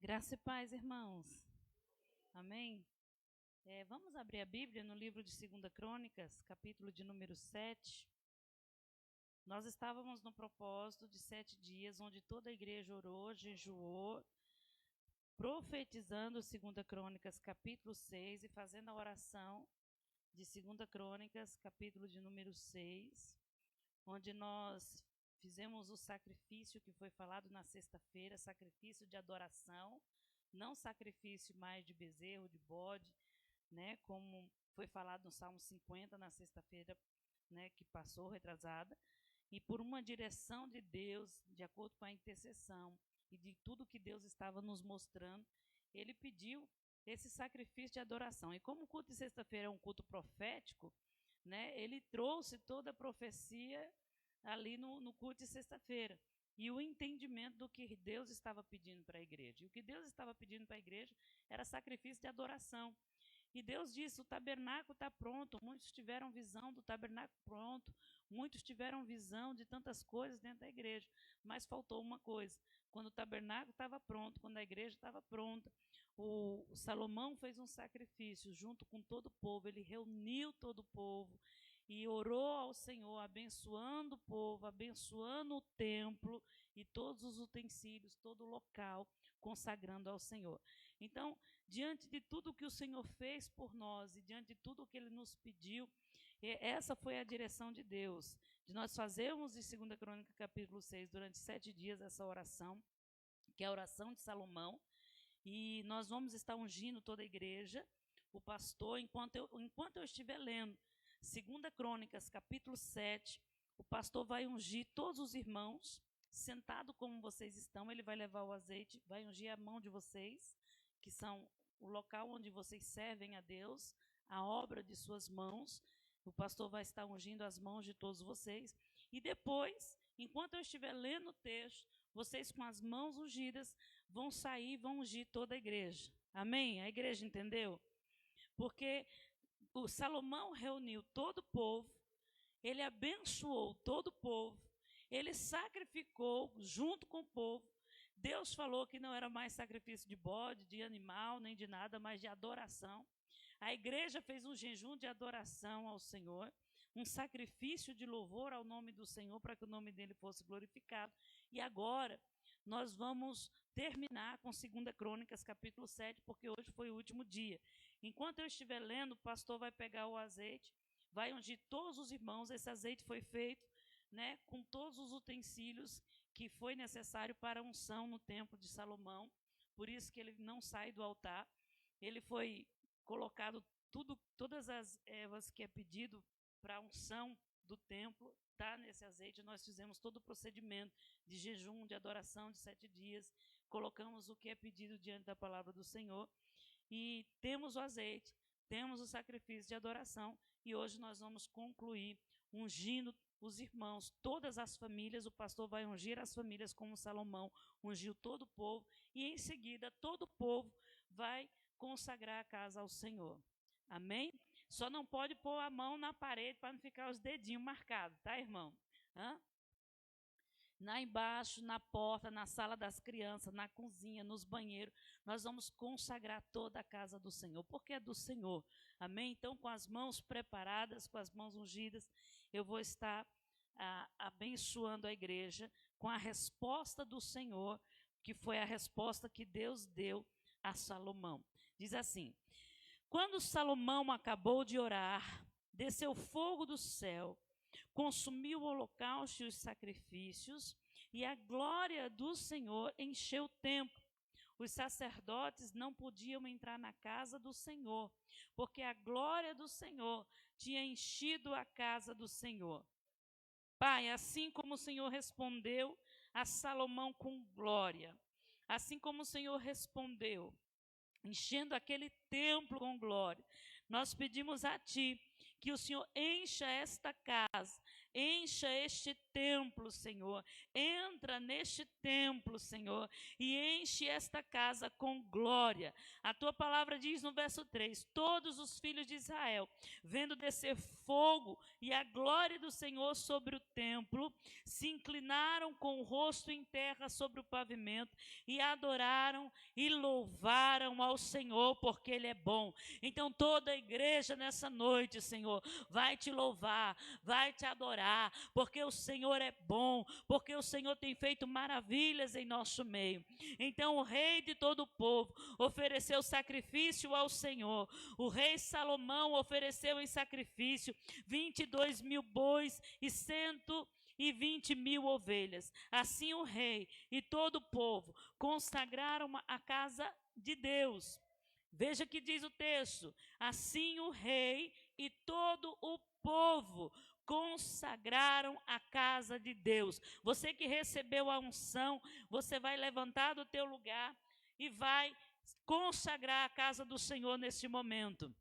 Graça e paz, irmãos. Amém? Vamos abrir a Bíblia no livro de 2 Crônicas, capítulo de número 7. Nós estávamos no propósito de 7 dias, onde toda a igreja orou, jejuou, profetizando 2 Crônicas, capítulo 6, e fazendo a oração de 2 Crônicas, capítulo de número 6, onde nós fizemos o sacrifício que foi falado na sexta-feira, sacrifício de adoração, não sacrifício mais de bezerro, de bode, né, como foi falado no Salmo 50 na sexta-feira, né, que passou, retrasada, e por uma direção de Deus, de acordo com a intercessão e de tudo que Deus estava nos mostrando, ele pediu esse sacrifício de adoração. E como o culto de sexta-feira é um culto profético, né, ele trouxe toda a profecia ali no culto de sexta-feira. E o entendimento do que Deus estava pedindo para a igreja. E o que Deus estava pedindo para a igreja era sacrifício de adoração. E Deus disse, o tabernáculo está pronto. Muitos tiveram visão do tabernáculo pronto. Muitos tiveram visão de tantas coisas dentro da igreja. Mas faltou uma coisa. Quando o tabernáculo estava pronto, quando a igreja estava pronta, o Salomão fez um sacrifício junto com todo o povo. Ele reuniu todo o povo e orou ao Senhor, abençoando o povo, abençoando o templo e todos os utensílios, todo o local, consagrando ao Senhor. Então, diante de tudo que o Senhor fez por nós e diante de tudo que Ele nos pediu, essa foi a direção de Deus, de nós fazermos em 2 Crônica, capítulo 6, durante 7 dias, essa oração, que é a oração de Salomão, e nós vamos estar ungindo toda a igreja, o pastor, enquanto eu estiver lendo 2 Crônicas, capítulo 7, o pastor vai ungir todos os irmãos, sentado como vocês estão, ele vai levar o azeite, vai ungir a mão de vocês, que são o local onde vocês servem a Deus, a obra de suas mãos. O pastor vai estar ungindo as mãos de todos vocês. E depois, enquanto eu estiver lendo o texto, vocês com as mãos ungidas vão sair e vão ungir toda a igreja. Amém? A igreja entendeu? Porque o Salomão reuniu todo o povo, ele abençoou todo o povo, ele sacrificou junto com o povo. Deus falou que não era mais sacrifício de bode, de animal, nem de nada, mas de adoração. A igreja fez um jejum de adoração ao Senhor, um sacrifício de louvor ao nome do Senhor, para que o nome dele fosse glorificado. E agora nós vamos terminar com 2 Crônicas, capítulo 7, porque hoje foi o último dia. Enquanto eu estiver lendo, o pastor vai pegar o azeite, vai ungir todos os irmãos. Esse azeite foi feito, né, com todos os utensílios que foi necessário para a unção no templo de Salomão. Por isso que ele não sai do altar. Ele foi colocado todas as ervas que é pedido para a unção do templo, está nesse azeite. Nós fizemos todo o procedimento de jejum, de adoração de 7 dias, colocamos o que é pedido diante da palavra do Senhor, e temos o azeite, temos o sacrifício de adoração, e hoje nós vamos concluir ungindo os irmãos, todas as famílias. O pastor vai ungir as famílias como Salomão ungiu todo o povo, e em seguida todo o povo vai consagrar a casa ao Senhor. Amém? Só não pode pôr a mão na parede para não ficar os dedinhos marcados, tá, irmão? Lá embaixo, na porta, na sala das crianças, na cozinha, nos banheiros, nós vamos consagrar toda a casa do Senhor, porque é do Senhor. Amém? Então, com as mãos preparadas, com as mãos ungidas, eu vou estar abençoando a igreja com a resposta do Senhor, que foi a resposta que Deus deu a Salomão. Diz assim: quando Salomão acabou de orar, desceu fogo do céu, consumiu o holocausto e os sacrifícios, e a glória do Senhor encheu o templo. Os sacerdotes não podiam entrar na casa do Senhor, porque a glória do Senhor tinha enchido a casa do Senhor. Pai, assim como o Senhor respondeu a Salomão com glória, assim como o Senhor respondeu, enchendo aquele templo com glória, nós pedimos a Ti que o Senhor encha esta casa, encha este templo, Senhor. Entra neste templo, Senhor, e enche esta casa com glória. A tua palavra diz no verso 3: todos os filhos de Israel, vendo descer fogo e a glória do Senhor sobre o templo, se inclinaram com o rosto em terra sobre o pavimento e adoraram e louvaram ao Senhor, porque Ele é bom. Então toda a igreja nessa noite, Senhor, vai te louvar, vai te adorar, porque o Senhor é bom, porque o Senhor tem feito maravilhas em nosso meio. Então o rei de todo o povo ofereceu sacrifício ao Senhor. O rei Salomão ofereceu em sacrifício 22.000 bois e 120.000 ovelhas. Assim o rei e todo o povo consagraram a casa de Deus. Veja que diz o texto: assim o rei e todo o povo consagraram a casa de Deus. Você que recebeu a unção, você vai levantar do teu lugar e vai consagrar a casa do Senhor neste momento.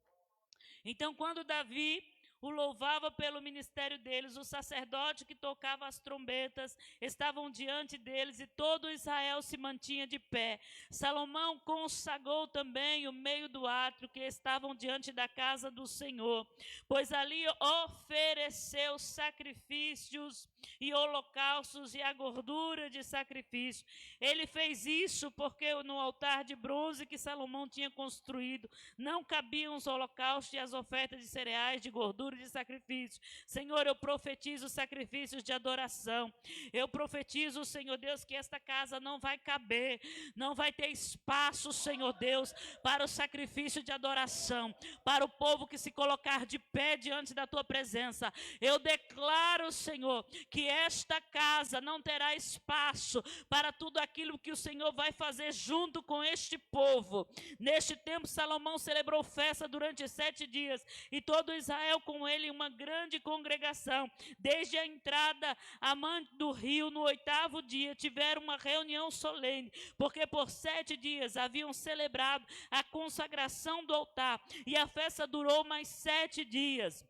Então, quando Davi o louvava pelo ministério deles, o sacerdote que tocava as trombetas estavam diante deles e todo Israel se mantinha de pé. Salomão consagrou também o meio do átrio que estavam diante da casa do Senhor, pois ali ofereceu sacrifícios e holocaustos e a gordura de sacrifício. Ele fez isso porque no altar de bronze que Salomão tinha construído não cabiam os holocaustos e as ofertas de cereais, de gordura e de sacrifício. Senhor, eu profetizo sacrifícios de adoração. Eu profetizo, Senhor Deus, que esta casa não vai caber, não vai ter espaço, Senhor Deus, para o sacrifício de adoração, para o povo que se colocar de pé diante da tua presença. Eu declaro, Senhor, que esta casa não terá espaço para tudo aquilo que o Senhor vai fazer junto com este povo. Neste tempo, Salomão celebrou festa durante 7 dias, e todo Israel com ele uma grande congregação. Desde a entrada a mãe do rio, no 8º dia, tiveram uma reunião solene, porque por 7 dias haviam celebrado a consagração do altar, e a festa durou mais 7 dias.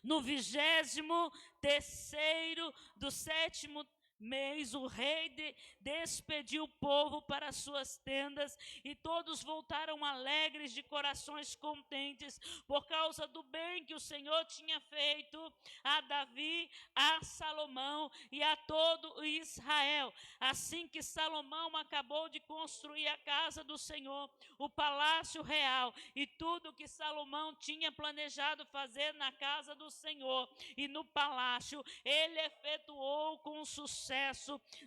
No 23º do 7º mês, o rei despediu o povo para suas tendas, e todos voltaram alegres, de corações contentes, por causa do bem que o Senhor tinha feito a Davi, a Salomão e a todo Israel. Assim que Salomão acabou de construir a casa do Senhor, o palácio real e tudo que Salomão tinha planejado fazer na casa do Senhor e no palácio, ele efetuou com sucesso.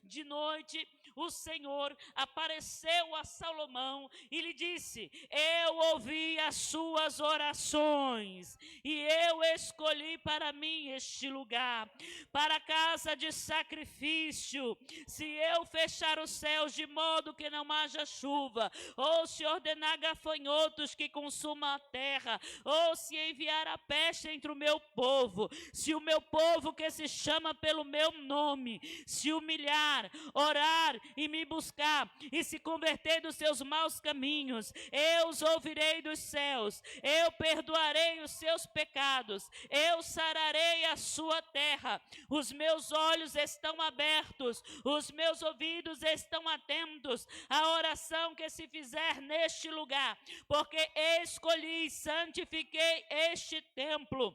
De noite, o Senhor apareceu a Salomão e lhe disse: eu ouvi as suas orações e eu escolhi para mim este lugar, para a casa de sacrifício. Se eu fechar os céus de modo que não haja chuva, ou se ordenar gafanhotos que consumam a terra, ou se enviar a peste entre o meu povo, se o meu povo que se chama pelo meu nome se humilhar, orar e me buscar, e se converter dos seus maus caminhos, eu os ouvirei dos céus, eu perdoarei os seus pecados, eu sararei a sua terra. Os meus olhos estão abertos, os meus ouvidos estão atentos à oração que se fizer neste lugar, porque escolhi e santifiquei este templo,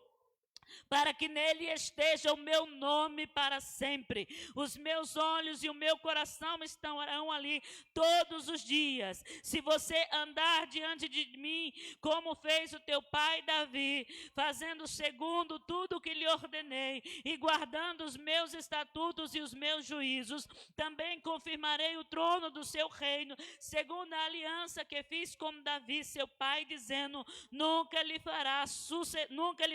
para que nele esteja o meu nome para sempre. Os meus olhos e o meu coração estarão ali todos os dias. Se você andar diante de mim, como fez o teu pai Davi, fazendo segundo tudo o que lhe ordenei, e guardando os meus estatutos e os meus juízos, também confirmarei o trono do seu reino, segundo a aliança que fiz com Davi, seu pai, dizendo: nunca lhe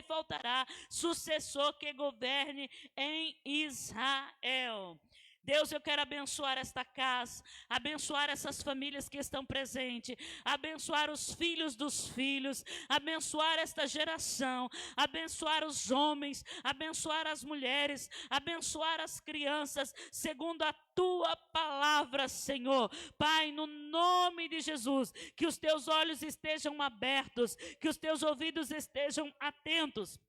faltará sucessor que governe em Israel. Deus, eu quero abençoar esta casa, abençoar essas famílias que estão presentes, abençoar os filhos dos filhos, abençoar esta geração, abençoar os homens, abençoar as mulheres, abençoar as crianças, segundo a tua palavra, Senhor. Pai, no nome de Jesus, que os teus olhos estejam abertos, que os teus ouvidos estejam atentos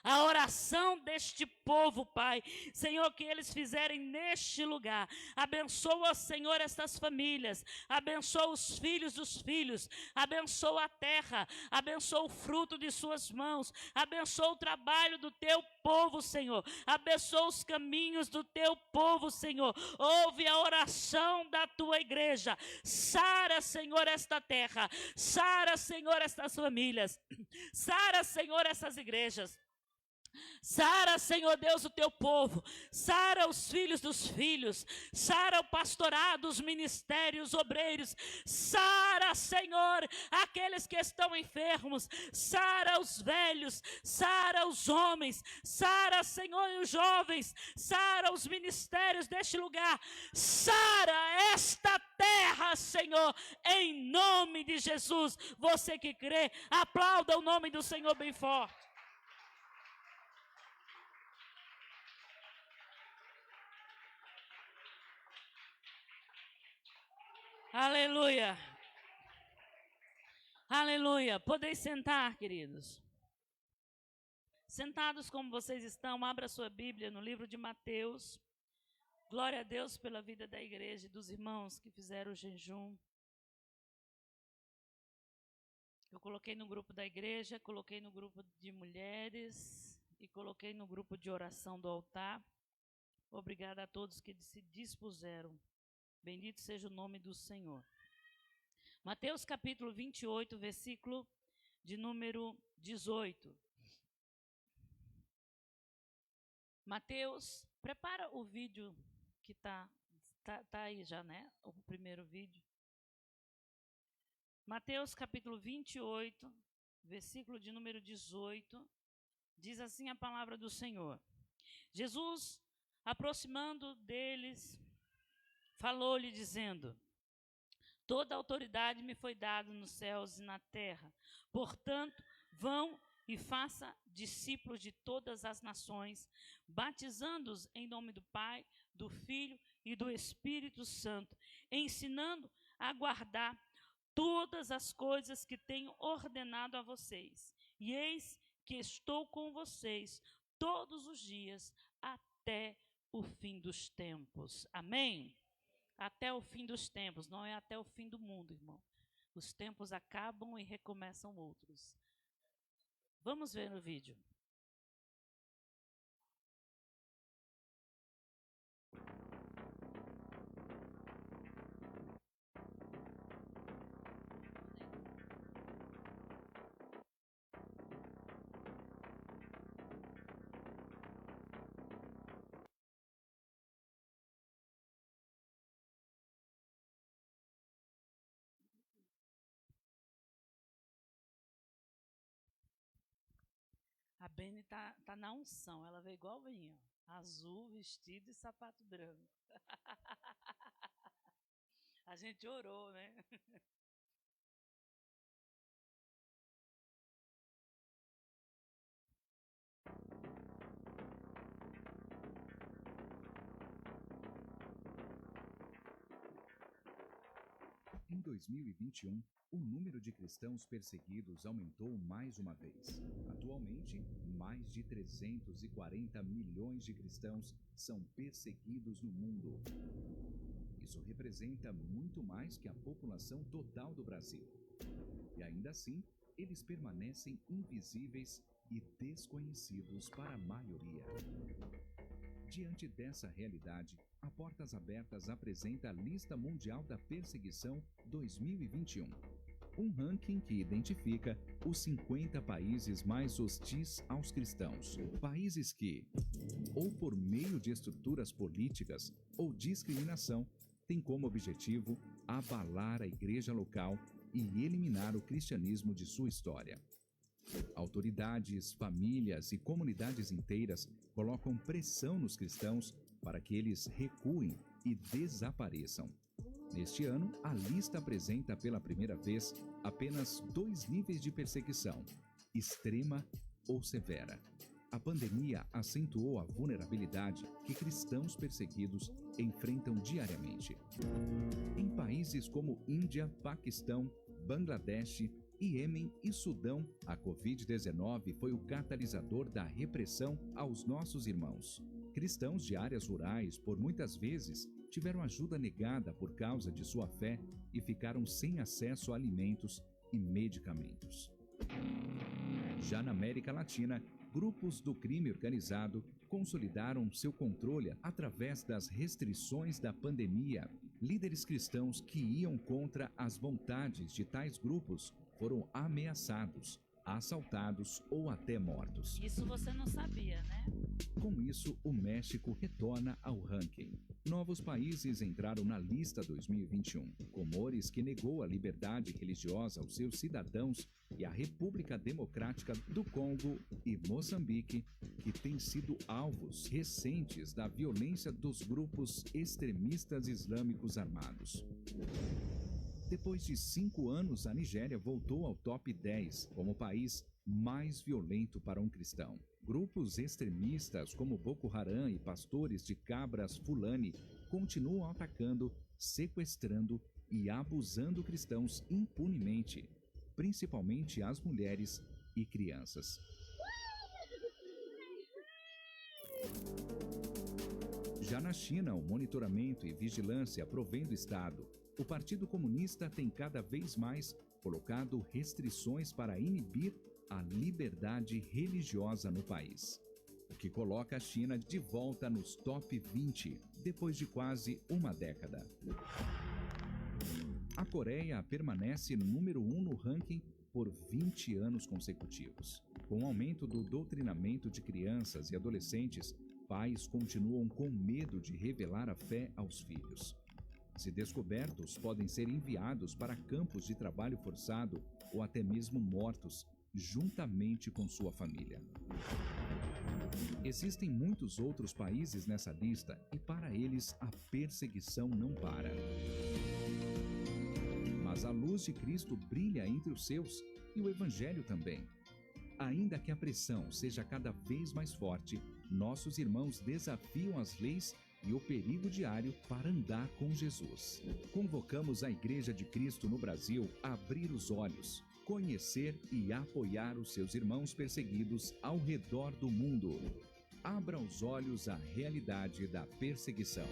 a oração deste povo, Pai, Senhor, que eles fizerem neste lugar. Abençoa, Senhor, estas famílias, abençoa os filhos dos filhos, abençoa a terra, abençoa o fruto de suas mãos, abençoa o trabalho do teu povo, Senhor, abençoa os caminhos do teu povo, Senhor. Ouve a oração da tua igreja, sara, Senhor, esta terra, sara, Senhor, estas famílias, sara, Senhor, essas igrejas. Sara, Senhor Deus, o teu povo, sara os filhos dos filhos, sara o pastorado, os ministérios, obreiros, sara, Senhor, aqueles que estão enfermos, sara os velhos, sara os homens, sara, Senhor, os jovens, sara os ministérios deste lugar, sara esta terra, Senhor, em nome de Jesus. Você que crê, aplauda o nome do Senhor bem forte. Aleluia. Aleluia. Podeis sentar, queridos. Sentados como vocês estão, abra sua Bíblia no livro de Mateus. Glória a Deus pela vida da igreja e dos irmãos que fizeram o jejum. Eu coloquei no grupo da igreja, coloquei no grupo de mulheres e coloquei no grupo de oração do altar. Obrigada a todos que se dispuseram. Bendito seja o nome do Senhor. Mateus capítulo 28, versículo de número 18. Mateus, prepara o vídeo que tá aí já, né? O primeiro vídeo. Mateus capítulo 28, versículo de número 18, diz assim a palavra do Senhor. Jesus, aproximando deles, falou-lhe dizendo: toda autoridade me foi dada nos céus e na terra. Portanto, vão e faça discípulos de todas as nações, batizando-os em nome do Pai, do Filho e do Espírito Santo, ensinando a guardar todas as coisas que tenho ordenado a vocês. E eis que estou com vocês todos os dias até o fim dos tempos. Amém? Até o fim dos tempos, não é até o fim do mundo, irmão. Os tempos acabam e recomeçam outros. Vamos ver no vídeo. A Beni tá na unção, ela veio igualzinha, azul, vestido e sapato branco. A gente orou, né? Em 2021, o número de cristãos perseguidos aumentou mais uma vez. Atualmente, mais de 340 milhões de cristãos são perseguidos no mundo. Isso representa muito mais que a população total do Brasil. E ainda assim, eles permanecem invisíveis e desconhecidos para a maioria. Diante dessa realidade, a Portas Abertas apresenta a Lista Mundial da Perseguição 2021, um ranking que identifica os 50 países mais hostis aos cristãos. Países que, ou por meio de estruturas políticas ou discriminação, têm como objetivo abalar a igreja local e eliminar o cristianismo de sua história. Autoridades, famílias e comunidades inteiras colocam pressão nos cristãos para que eles recuem e desapareçam. Neste ano, a lista apresenta pela primeira vez apenas 2 níveis de perseguição: extrema ou severa. A pandemia acentuou a vulnerabilidade que cristãos perseguidos enfrentam diariamente. Em países como Índia, Paquistão, Bangladesh, Iêmen e Sudão, a Covid-19 foi o catalisador da repressão aos nossos irmãos. Cristãos de áreas rurais, por muitas vezes, tiveram ajuda negada por causa de sua fé e ficaram sem acesso a alimentos e medicamentos. Já na América Latina, grupos do crime organizado consolidaram seu controle através das restrições da pandemia. Líderes cristãos que iam contra as vontades de tais grupos foram ameaçados, assaltados ou até mortos. Isso você não sabia, né? Com isso, o México retorna ao ranking. Novos países entraram na lista 2021. Comores, que negou a liberdade religiosa aos seus cidadãos, e a República Democrática do Congo e Moçambique, que têm sido alvos recentes da violência dos grupos extremistas islâmicos armados. Depois de 5 anos, a Nigéria voltou ao top 10 como o país mais violento para um cristão. Grupos extremistas como Boko Haram e pastores de cabras Fulani continuam atacando, sequestrando e abusando cristãos impunemente, principalmente as mulheres e crianças. Já na China, o monitoramento e vigilância provém do Estado. O Partido Comunista tem cada vez mais colocado restrições para inibir a liberdade religiosa no país, o que coloca a China de volta nos top 20, depois de quase uma década. A Coreia permanece no número 1 no ranking por 20 anos consecutivos. Com o aumento do doutrinamento de crianças e adolescentes, pais continuam com medo de revelar a fé aos filhos. Se descobertos, podem ser enviados para campos de trabalho forçado ou até mesmo mortos, juntamente com sua família. Existem muitos outros países nessa lista e para eles a perseguição não para. Mas a luz de Cristo brilha entre os seus e o Evangelho também. Ainda que a pressão seja cada vez mais forte, nossos irmãos desafiam as leis e o perigo diário para andar com Jesus. Convocamos a Igreja de Cristo no Brasil a abrir os olhos, conhecer e apoiar os seus irmãos perseguidos ao redor do mundo. Abra os olhos à realidade da perseguição.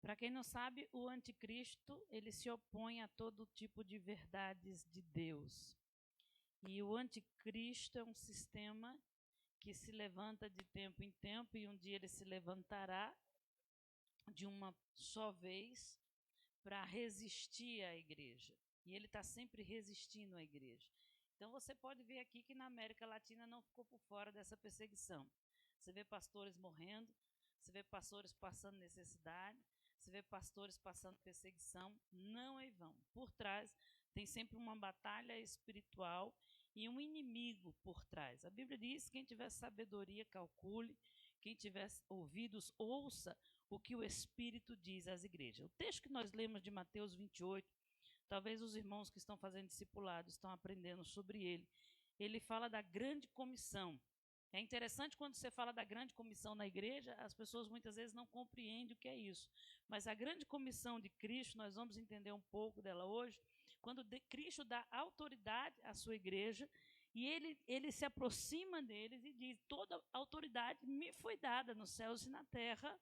Para quem não sabe, o anticristo, ele se opõe a todo tipo de verdades de Deus. E o anticristo é um sistema que se levanta de tempo em tempo e um dia ele se levantará de uma só vez para resistir à igreja. E ele está sempre resistindo à igreja. Então você pode ver aqui que na América Latina não ficou por fora dessa perseguição. Você vê pastores morrendo, você vê pastores passando necessidade, você vê pastores passando perseguição, não é vão. Por trás tem sempre uma batalha espiritual e um inimigo por trás. A Bíblia diz que quem tiver sabedoria, calcule, quem tiver ouvidos, ouça o que o Espírito diz às igrejas. O texto que nós lemos de Mateus 28, talvez os irmãos que estão fazendo discipulado estão aprendendo sobre ele. Ele fala da grande comissão. É interessante quando você fala da grande comissão na igreja, as pessoas muitas vezes não compreendem o que é isso. Mas a grande comissão de Cristo, nós vamos entender um pouco dela hoje, quando Cristo dá autoridade à sua igreja e ele se aproxima deles e diz: toda autoridade me foi dada nos céus e na terra.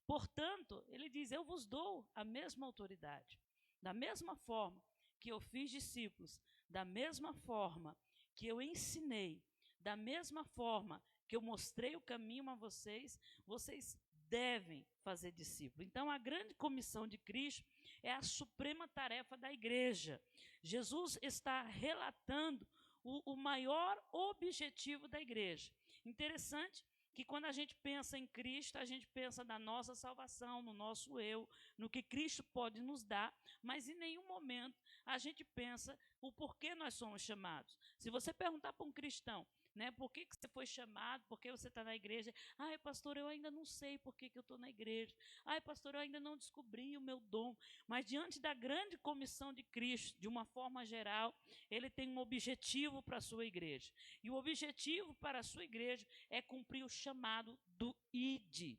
Portanto, ele diz: eu vos dou a mesma autoridade. Da mesma forma que eu fiz discípulos, da mesma forma que eu ensinei, da mesma forma que eu mostrei o caminho a vocês, vocês devem fazer discípulo. Então, a grande comissão de Cristo é a suprema tarefa da igreja. Jesus está relatando o maior objetivo da igreja. Interessante que quando a gente pensa em Cristo, a gente pensa na nossa salvação, no nosso eu, no que Cristo pode nos dar, mas em nenhum momento a gente pensa o porquê nós somos chamados. Se você perguntar para um cristão, né? Por que você foi chamado? Por que você está na igreja? Ai, pastor, eu ainda não sei por que eu estou na igreja. Ai, pastor, eu ainda não descobri o meu dom. Mas diante da grande comissão de Cristo, de uma forma geral, ele tem um objetivo para a sua igreja. E o objetivo para a sua igreja é cumprir o chamado do ID.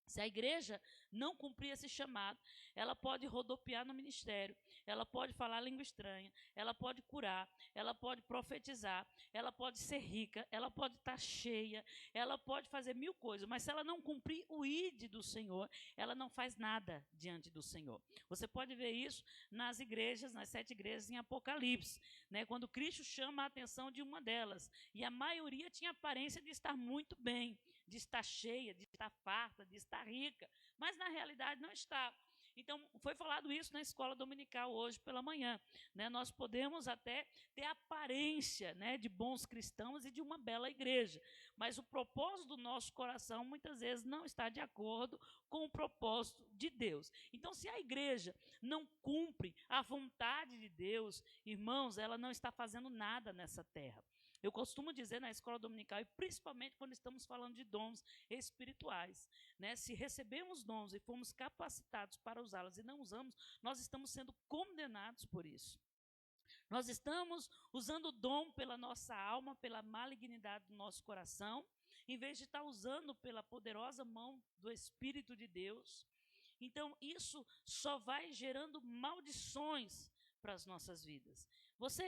Se a igreja não cumprir esse chamado, ela pode rodopiar no ministério, ela pode falar língua estranha, ela pode curar, ela pode profetizar, ela pode ser rica, ela pode estar cheia, ela pode fazer 1000 coisas, mas se ela não cumprir o ID do Senhor, ela não faz nada diante do Senhor. Você pode ver isso nas igrejas, nas 7 igrejas em Apocalipse, né? Quando Cristo chama a atenção de uma delas, e a maioria tinha aparência de estar muito bem, de estar cheia, de estar farta, de estar rica, mas na realidade não está. Então, foi falado isso na escola dominical hoje pela manhã, né? Nós podemos até ter aparência, né, de bons cristãos e de uma bela igreja, mas o propósito do nosso coração muitas vezes não está de acordo com o propósito de Deus. Então, se a igreja não cumpre a vontade de Deus, irmãos, ela não está fazendo nada nessa terra. Eu costumo dizer na escola dominical, e principalmente quando estamos falando de dons espirituais, né? Se recebemos dons e fomos capacitados para usá-los e não usamos, nós estamos sendo condenados por isso. Nós estamos usando o dom pela nossa alma, pela malignidade do nosso coração, em vez de estar usando pela poderosa mão do Espírito de Deus. Então, isso só vai gerando maldições para as nossas vidas.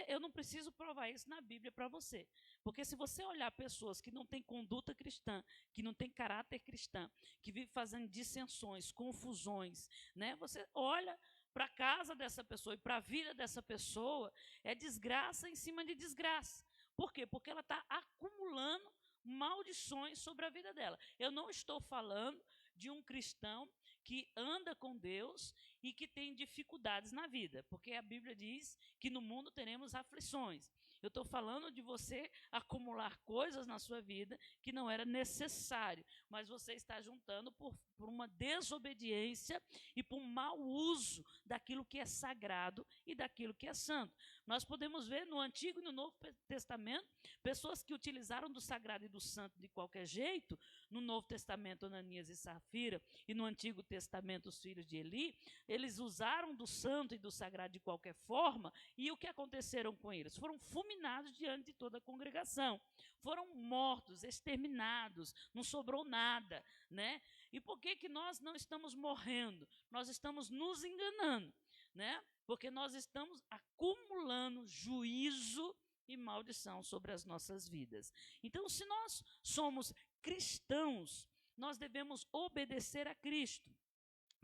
Eu não preciso provar isso na Bíblia para você, porque se você olhar pessoas que não têm conduta cristã, que não têm caráter cristão, que vivem fazendo dissensões, confusões, né? Você olha para a casa dessa pessoa e para a vida dessa pessoa, é desgraça em cima de desgraça. Por quê? Porque ela está acumulando maldições sobre a vida dela. Eu não estou falando de um cristão que anda com Deus e que tem dificuldades na vida, porque a Bíblia diz que no mundo teremos aflições. Eu estou falando de você acumular coisas na sua vida que não era necessário, mas você está juntando por uma desobediência e por um mau uso daquilo que é sagrado e daquilo que é santo. Nós podemos ver no Antigo e no Novo Testamento pessoas que utilizaram do sagrado e do santo de qualquer jeito. No Novo Testamento, Ananias e Safira, e no Antigo Testamento, os filhos de Eli, eles usaram do santo e do sagrado de qualquer forma, e o que aconteceram com eles? Foram fulminados diante de toda a congregação, foram mortos, exterminados, não sobrou nada, né? E por que nós não estamos morrendo? Nós estamos nos enganando, né? Porque nós estamos acumulando juízo e maldição sobre as nossas vidas. Então, se nós somos cristãos, nós devemos obedecer a Cristo,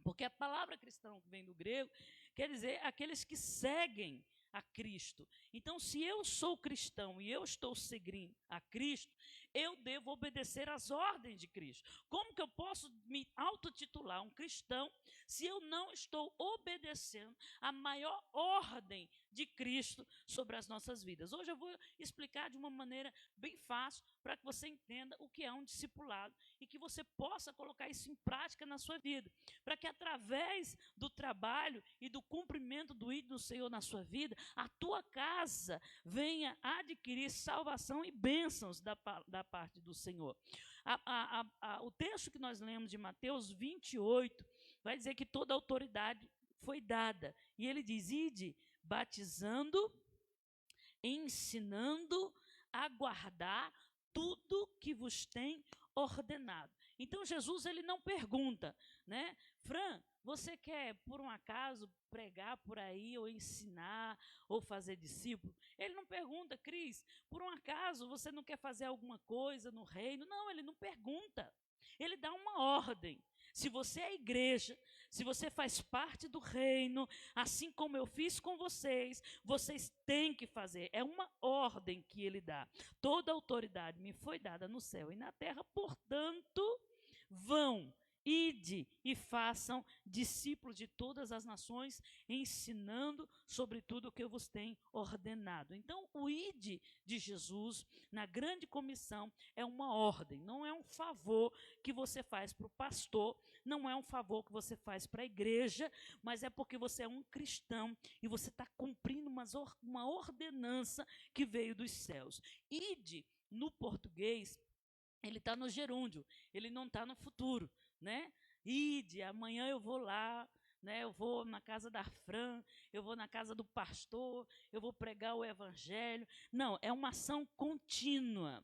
porque a palavra cristão, que vem do grego, quer dizer aqueles que seguem a Cristo. Então, se eu sou cristão e eu estou seguindo a Cristo, eu devo obedecer às ordens de Cristo. Como que eu posso me autotitular um cristão se eu não estou obedecendo a maior ordem de Cristo sobre as nossas vidas? Hoje eu vou explicar de uma maneira bem fácil para que você entenda o que é um discipulado e que você possa colocar isso em prática na sua vida, para que através do trabalho e do cumprimento do ID do Senhor na sua vida, a tua casa venha adquirir salvação e bênçãos da parte do Senhor. O texto que nós lemos de Mateus 28 vai dizer que toda autoridade foi dada, e ele diz: ide batizando, ensinando a guardar tudo que vos tem ordenado. Então Jesus, ele não pergunta, né? Fran, você quer por um acaso pregar por aí ou ensinar ou fazer discípulo? Ele não pergunta: Cris, por um acaso você não quer fazer alguma coisa no reino? Não, ele não pergunta. Ele dá uma ordem. Se você é igreja, se você faz parte do reino, assim como eu fiz com vocês, vocês têm que fazer. É uma ordem que ele dá. Toda autoridade me foi dada no céu e na terra, portanto, vão ide e façam discípulos de todas as nações, ensinando sobre tudo o que eu vos tenho ordenado. Então, o ide de Jesus, na grande comissão, é uma ordem, não é um favor que você faz para o pastor, não é um favor que você faz para a igreja, mas é porque você é um cristão e você está cumprindo uma ordenança que veio dos céus. Ide, no português, ele está no gerúndio, ele não está no futuro, né? Ide, amanhã eu vou lá, né? Eu vou na casa da Fran, eu vou na casa do pastor, eu vou pregar o evangelho. Não, é uma ação contínua,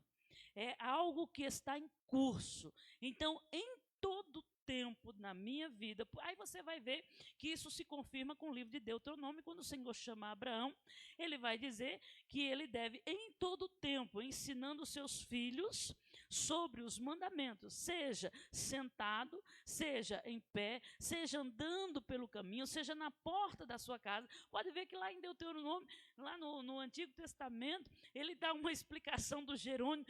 é algo que está em curso. Então, em todo tempo na minha vida, aí você vai ver que isso se confirma com o livro de Deuteronômio, quando o Senhor chama Abraão, ele vai dizer que ele deve, em todo tempo, ensinando os seus filhos sobre os mandamentos, seja sentado, seja em pé, seja andando pelo caminho, seja na porta da sua casa. Pode ver que lá em Deuteronômio, lá no Antigo Testamento, ele dá uma explicação do gerúndio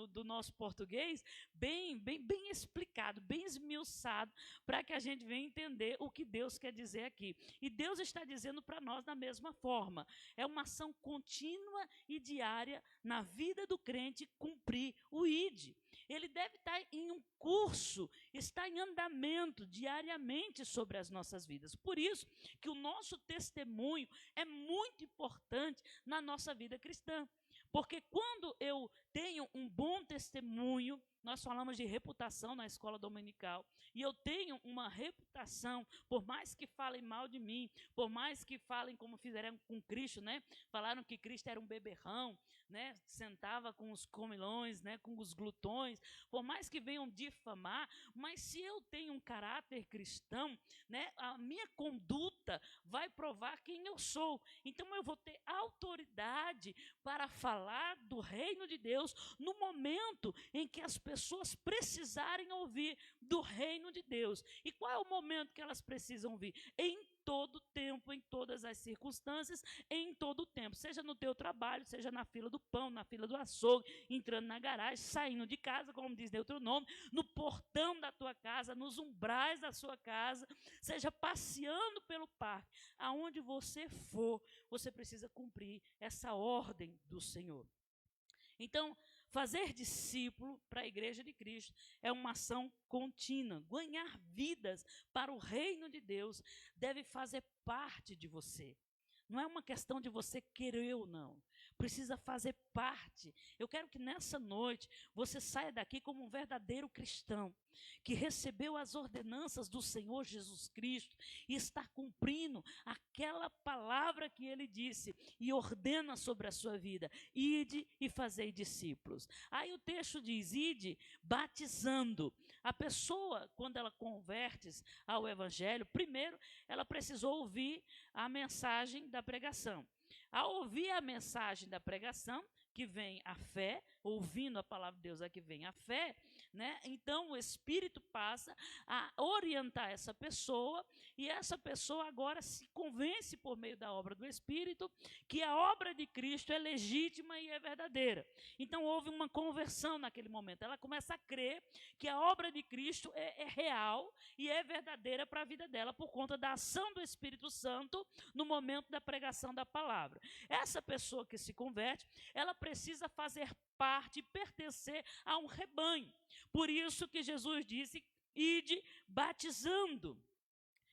do nosso português, bem explicado, bem esmiuçado, para que a gente venha entender o que Deus quer dizer aqui. E Deus está dizendo para nós da mesma forma. É uma ação contínua e diária na vida do crente cumprir o ide. Ele deve estar em um curso, está em andamento diariamente sobre as nossas vidas. Por isso que o nosso testemunho é muito importante na nossa vida cristã. Porque quando eu tenho um bom testemunho, nós falamos de reputação na escola dominical, e eu tenho uma reputação, por mais que falem mal de mim, por mais que falem como fizeram com Cristo, né? Falaram que Cristo era um beberrão, né? Sentava com os comilões, né? Com os glutões, por mais que venham difamar, mas se eu tenho um caráter cristão, né? A minha conduta vai provar quem eu sou. Então eu vou ter autoridade para falar do reino de Deus no momento em que as pessoas precisarem ouvir do reino de Deus. E qual é o momento que elas precisam ouvir? Em todo tempo, em todas as circunstâncias, em todo tempo. Seja no teu trabalho, seja na fila do pão, na fila do açougue, entrando na garagem, saindo de casa, como diz Deuteronômio, no portão da tua casa, nos umbrais da sua casa, seja passeando pelo parque, aonde você for, você precisa cumprir essa ordem do Senhor. Então, fazer discípulo para a Igreja de Cristo é uma ação contínua. Ganhar vidas para o reino de Deus deve fazer parte de você. Não é uma questão de você querer ou não. Precisa fazer parte. Eu quero que nessa noite você saia daqui como um verdadeiro cristão, que recebeu as ordenanças do Senhor Jesus Cristo e está cumprindo aquela palavra que ele disse e ordena sobre a sua vida: ide e fazei discípulos. Aí o texto diz: ide batizando. A pessoa, quando ela converte ao evangelho, primeiro ela precisou ouvir a mensagem da pregação. Ao ouvir a mensagem da pregação, que vem a fé, ouvindo a palavra de Deus é que vem a fé, né? Então o Espírito passa a orientar essa pessoa, e essa pessoa agora se convence por meio da obra do Espírito que a obra de Cristo é legítima e é verdadeira. Então houve uma conversão naquele momento, ela começa a crer que a obra de Cristo é real e é verdadeira para a vida dela, por conta da ação do Espírito Santo no momento da pregação da palavra. Essa pessoa que se converte, ela precisa fazer parte e pertencer a um rebanho. Por isso que Jesus disse: ide batizando.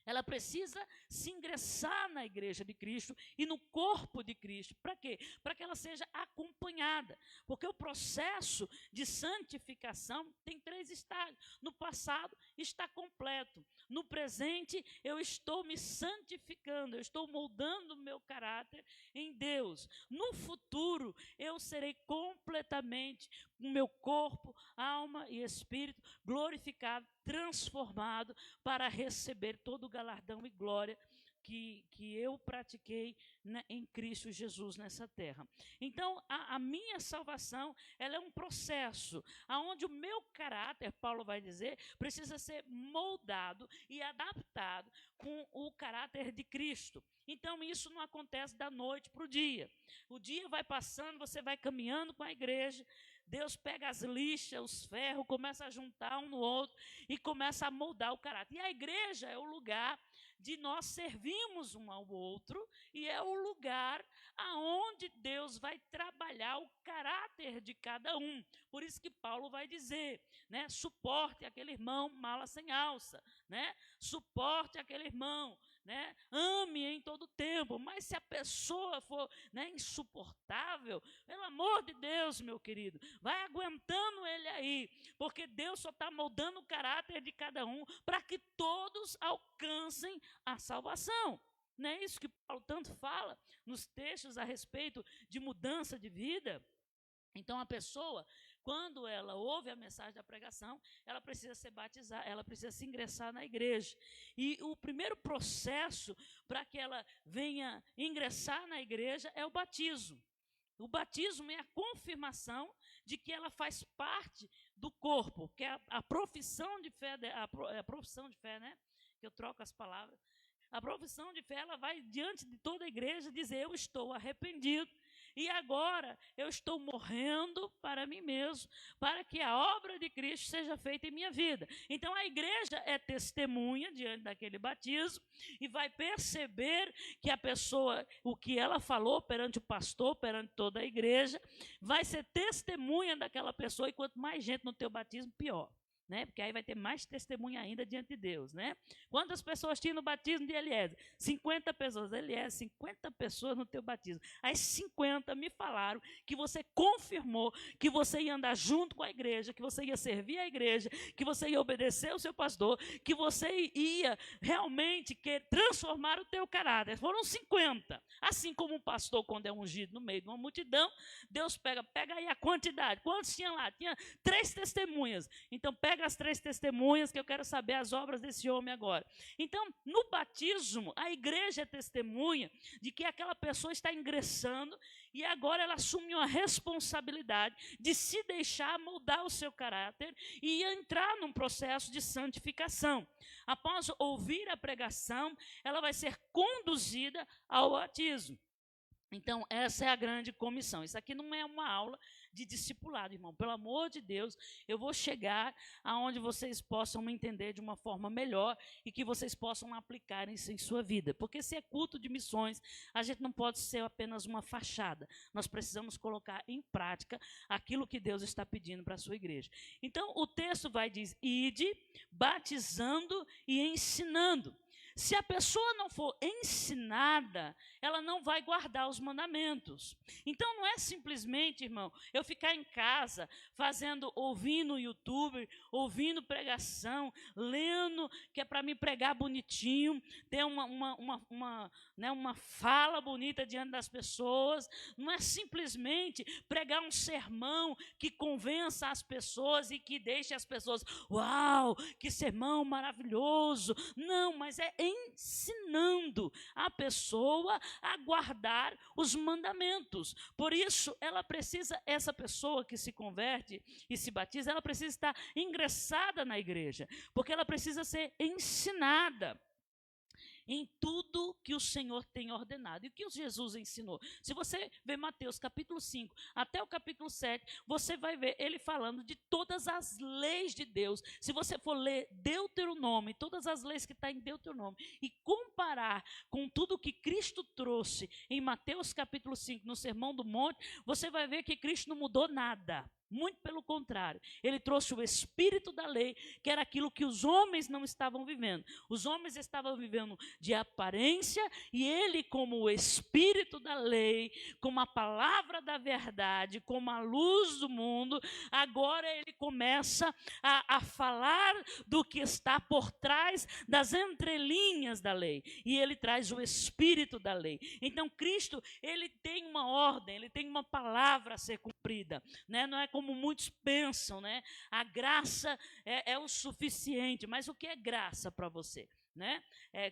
Ela precisa se ingressar na igreja de Cristo e no corpo de Cristo. Para quê? Para que ela seja acompanhada. Porque o processo de santificação tem 3 estágios. No passado está completo. No presente eu estou me santificando, eu estou moldando o meu caráter em Deus. No futuro eu serei completamente o meu corpo, alma e espírito glorificado, transformado para receber todo o galardão e glória que eu pratiquei, né, em Cristo Jesus nessa terra. Então, a minha salvação, ela é um processo, onde o meu caráter, Paulo vai dizer, precisa ser moldado e adaptado com o caráter de Cristo. Então, isso não acontece da noite para o dia. O dia vai passando, você vai caminhando com a igreja, Deus pega as lixas, os ferros, começa a juntar um no outro e começa a moldar o caráter. E a igreja é o lugar de nós servirmos um ao outro e é o lugar aonde Deus vai trabalhar o caráter de cada um. Por isso que Paulo vai dizer, né, suporte aquele irmão mala sem alça, né? Suporte aquele irmão, né? Ame em todo tempo. Mas se a pessoa for, né, insuportável, pelo amor de Deus, meu querido, vai aguentando ele aí, porque Deus só está moldando o caráter de cada um para que todos alcancem a salvação. Não é isso que Paulo tanto fala nos textos a respeito de mudança de vida? Então, a pessoa, quando ela ouve a mensagem da pregação, ela precisa ser batizada, ela precisa se ingressar na igreja. E o primeiro processo para que ela venha ingressar na igreja é o batismo. O batismo é a confirmação de que ela faz parte do corpo, que é a profissão de fé, a profissão de fé, né? Que eu troco as palavras. A profissão de fé, ela vai diante de toda a igreja dizer: eu estou arrependido e agora eu estou morrendo para mim mesmo, para que a obra de Cristo seja feita em minha vida. Então a igreja é testemunha diante daquele batismo e vai perceber que a pessoa, o que ela falou perante o pastor, perante toda a igreja, vai ser testemunha daquela pessoa, e quanto mais gente no teu batismo, pior. Né? Porque aí vai ter mais testemunha ainda diante de Deus, né? Quantas pessoas tinham no batismo de Eliezer? 50 pessoas. Eliezer, 50 pessoas no teu batismo. As 50 me falaram que você confirmou que você ia andar junto com a igreja, que você ia servir a igreja, que você ia obedecer o seu pastor, que você ia realmente transformar o teu caráter. Foram 50. Assim como um pastor, quando é ungido no meio de uma multidão, Deus pega aí a quantidade. Quantos tinha lá? Tinha 3 testemunhas. Então, pega as 3 testemunhas, que eu quero saber as obras desse homem agora. Então, no batismo, a igreja é testemunha de que aquela pessoa está ingressando e agora ela assume uma responsabilidade de se deixar moldar o seu caráter e entrar num processo de santificação. Após ouvir a pregação, ela vai ser conduzida ao batismo. Então, essa é a grande comissão. Isso aqui não é uma aula de discipulado, irmão. Pelo amor de Deus, eu vou chegar aonde vocês possam me entender de uma forma melhor e que vocês possam aplicar isso em sua vida. Porque se é culto de missões, a gente não pode ser apenas uma fachada. Nós precisamos colocar em prática aquilo que Deus está pedindo para a sua igreja. Então, o texto vai dizer: ide, batizando e ensinando. Se a pessoa não for ensinada, ela não vai guardar os mandamentos. Então, não é simplesmente, irmão, eu ficar em casa, ouvindo o YouTube, ouvindo pregação, lendo, que é para me pregar bonitinho, ter uma fala bonita diante das pessoas. Não é simplesmente pregar um sermão que convença as pessoas e que deixe as pessoas, uau, que sermão maravilhoso. Não, mas é ensinando a pessoa a guardar os mandamentos. Por isso, essa pessoa que se converte e se batiza, ela precisa estar ingressada na igreja, porque ela precisa ser ensinada em tudo que o Senhor tem ordenado. E o que Jesus ensinou? Se você ver Mateus capítulo 5 até o capítulo 7, você vai ver ele falando de todas as leis de Deus. Se você for ler Deuteronômio, todas as leis que estão em Deuteronômio, e comparar com tudo que Cristo trouxe em Mateus capítulo 5, no Sermão do Monte, você vai ver que Cristo não mudou nada. Muito pelo contrário, ele trouxe o espírito da lei, que era aquilo que os homens não estavam vivendo. Os homens estavam vivendo de aparência, e ele, como o espírito da lei, como a palavra da verdade, como a luz do mundo, agora ele começa a falar do que está por trás das entrelinhas da lei, e ele traz o espírito da lei. Então Cristo, ele tem uma ordem, ele tem uma palavra a ser cumprida, né? Não é como muitos pensam, né? A graça é o suficiente. Mas o que é graça para você? Né?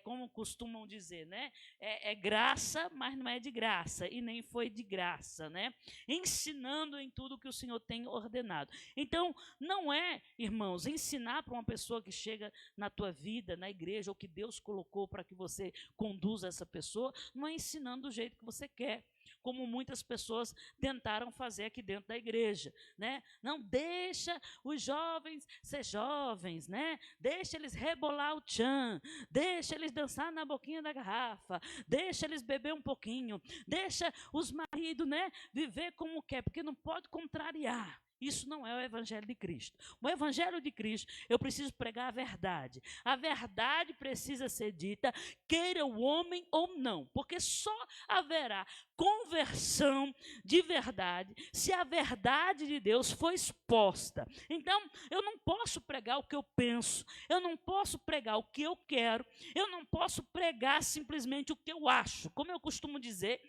Como costumam dizer, né? É graça, mas não é de graça, e nem foi de graça, né? Ensinando em tudo que o Senhor tem ordenado. Então, não é, irmãos, ensinar para uma pessoa que chega na tua vida, na igreja, ou que Deus colocou para que você conduza essa pessoa, não é ensinando do jeito que você quer. como muitas pessoas tentaram fazer aqui dentro da igreja, né? Não deixa os jovens ser jovens, né? Deixa eles rebolar o tchan, deixa eles dançar na boquinha da garrafa, deixa eles beber um pouquinho, deixa os maridos, né, viver como quer, porque não pode contrariar. Isso não é o evangelho de Cristo. O evangelho de Cristo, eu preciso pregar a verdade. A verdade precisa ser dita, queira o homem ou não, porque só haverá conversão de verdade se a verdade de Deus for exposta. Então, eu não posso pregar o que eu penso, eu não posso pregar o que eu quero, eu não posso pregar simplesmente o que eu acho. Como eu costumo dizer,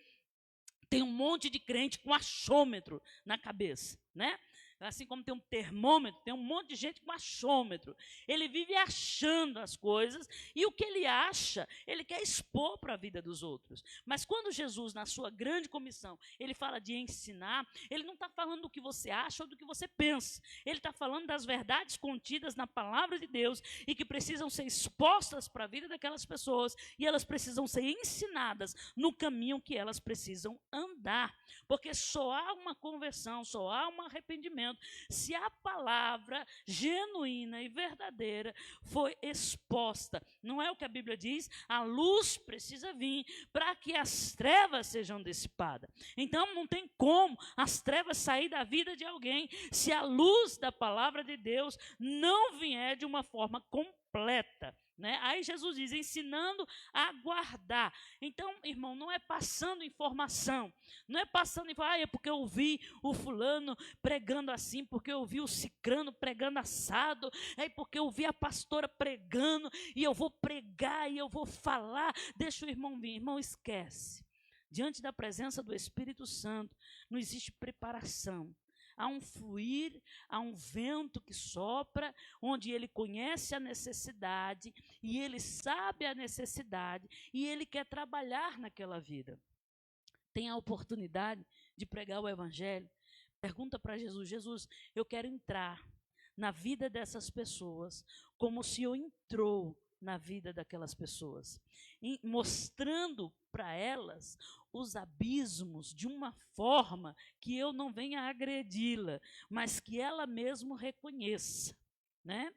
tem um monte de crente com achômetro na cabeça, né? Assim como tem um termômetro, tem um monte de gente com achômetro. Ele vive achando as coisas e o que ele acha, ele quer expor para a vida dos outros. Mas quando Jesus, na sua grande comissão, ele fala de ensinar, ele não está falando do que você acha ou do que você pensa. Ele está falando das verdades contidas na palavra de Deus e que precisam ser expostas para a vida daquelas pessoas e elas precisam ser ensinadas no caminho que elas precisam andar. Porque só há uma conversão, só há um arrependimento se a palavra genuína e verdadeira foi exposta. Não é o que a Bíblia diz? A luz precisa vir para que as trevas sejam dissipadas. Então não tem como as trevas sair da vida de alguém se a luz da palavra de Deus não vier de uma forma completa. Né? Aí Jesus diz, ensinando a guardar. Então, irmão, não é passando informação, não é passando informação, é porque eu vi o fulano pregando assim, porque eu vi o cicrano pregando assado, é porque eu vi a pastora pregando, e eu vou pregar, e eu vou falar, deixa o irmão vir. Irmão, esquece. Diante da presença do Espírito Santo, não existe preparação. Há um fluir, há um vento que sopra, onde ele conhece a necessidade, e ele sabe a necessidade, e ele quer trabalhar naquela vida. Tem a oportunidade de pregar o evangelho, pergunta para Jesus, Jesus, eu quero entrar na vida dessas pessoas, como o Senhor entrou na vida daquelas pessoas, mostrando para elas os abismos de uma forma que eu não venha agredi-la, mas que ela mesmo reconheça, né?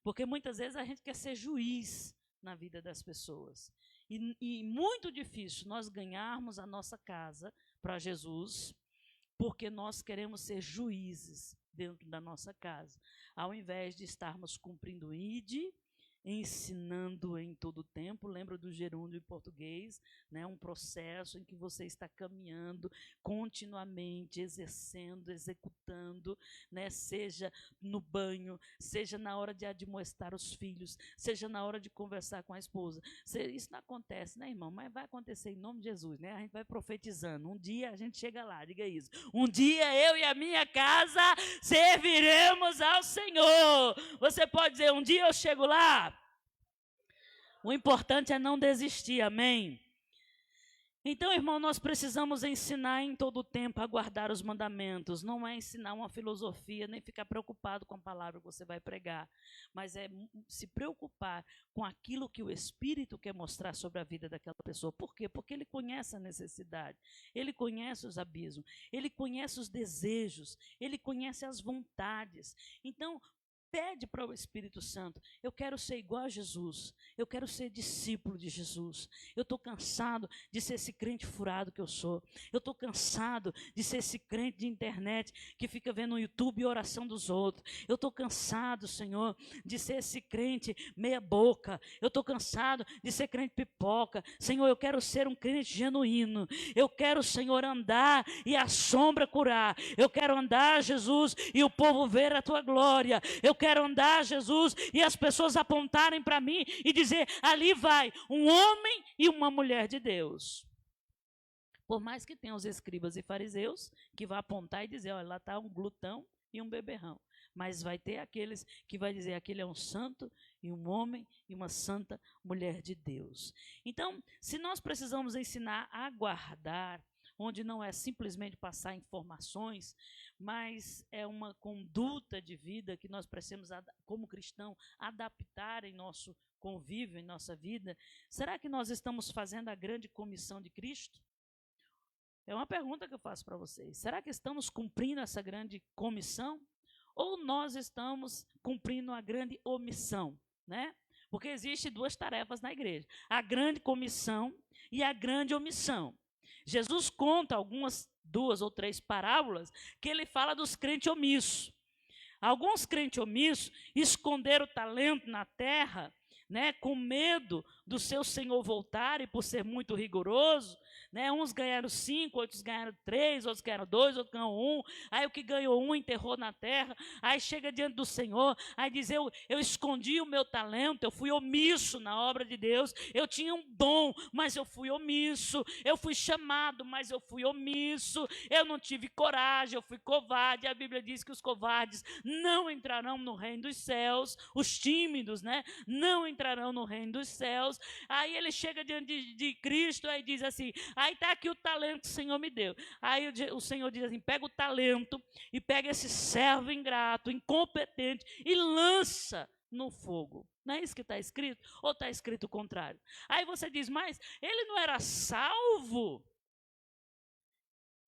Porque muitas vezes a gente quer ser juiz na vida das pessoas. E muito difícil nós ganharmos a nossa casa para Jesus, porque nós queremos ser juízes dentro da nossa casa, ao invés de estarmos cumprindo o ID, ensinando em todo o tempo. Lembra do gerúndio em português, né? Um processo em que você está caminhando continuamente, exercendo, executando, né? Seja no banho, seja na hora de admoestar os filhos, seja na hora de conversar com a esposa. Isso não acontece, né, irmão? Mas vai acontecer em nome de Jesus, né? A gente vai profetizando. Um dia a gente chega lá, diga isso. Um dia eu e a minha casa serviremos ao Senhor. Você pode dizer, um dia eu chego lá. O importante é não desistir, amém? Então, irmão, nós precisamos ensinar em todo o tempo a guardar os mandamentos. Não é ensinar uma filosofia, nem ficar preocupado com a palavra que você vai pregar, mas é se preocupar com aquilo que o Espírito quer mostrar sobre a vida daquela pessoa. Por quê? Porque ele conhece a necessidade, ele conhece os abismos, ele conhece os desejos, ele conhece as vontades. Então, pede para o Espírito Santo, eu quero ser igual a Jesus, eu quero ser discípulo de Jesus, eu estou cansado de ser esse crente furado que eu sou, eu estou cansado de ser esse crente de internet que fica vendo no YouTube a oração dos outros, eu estou cansado, Senhor, de ser esse crente meia boca, eu estou cansado de ser crente pipoca, Senhor, eu quero ser um crente genuíno, eu quero, Senhor, andar e a sombra curar, eu quero andar, Jesus, e o povo ver a tua glória, eu quero andar, Jesus, e as pessoas apontarem para mim e dizer, ali vai um homem e uma mulher de Deus. Por mais que tenha os escribas e fariseus que vão apontar e dizer, olha, lá está um glutão e um beberrão. Mas vai ter aqueles que vai dizer, aquele é um santo e um homem e uma santa mulher de Deus. Então, se nós precisamos ensinar a guardar, onde não é simplesmente passar informações, mas é uma conduta de vida que nós precisamos, como cristão, adaptar em nosso convívio, em nossa vida. Será que nós estamos fazendo a grande comissão de Cristo? É uma pergunta que eu faço para vocês. Será que estamos cumprindo essa grande comissão? Ou nós estamos cumprindo a grande omissão, né? Porque existem duas tarefas na igreja: a grande comissão e a grande omissão. Jesus conta algumas, 2 ou 3 parábolas que ele fala dos crentes omissos. Alguns crentes omissos esconderam o talento na terra, né, com medo do seu senhor voltar e por ser muito rigoroso, né, uns ganharam 5, outros ganharam 3, outros ganharam 2, outros ganharam 1, aí o que ganhou 1 enterrou na terra, aí chega diante do Senhor, aí diz, eu escondi o meu talento, eu fui omisso na obra de Deus, eu tinha um dom, mas eu fui omisso, eu fui chamado, mas eu fui omisso, eu não tive coragem, eu fui covarde. A Bíblia diz que os covardes não entrarão no reino dos céus, os tímidos, né, não entrarão no reino dos céus. Aí ele chega diante de Cristo e diz assim, aí está aqui o talento que o Senhor me deu. Aí o Senhor diz assim, pega o talento e pega esse servo ingrato, incompetente e lança no fogo. Não é isso que está escrito? Ou está escrito o contrário? Aí você diz, mas ele não era salvo?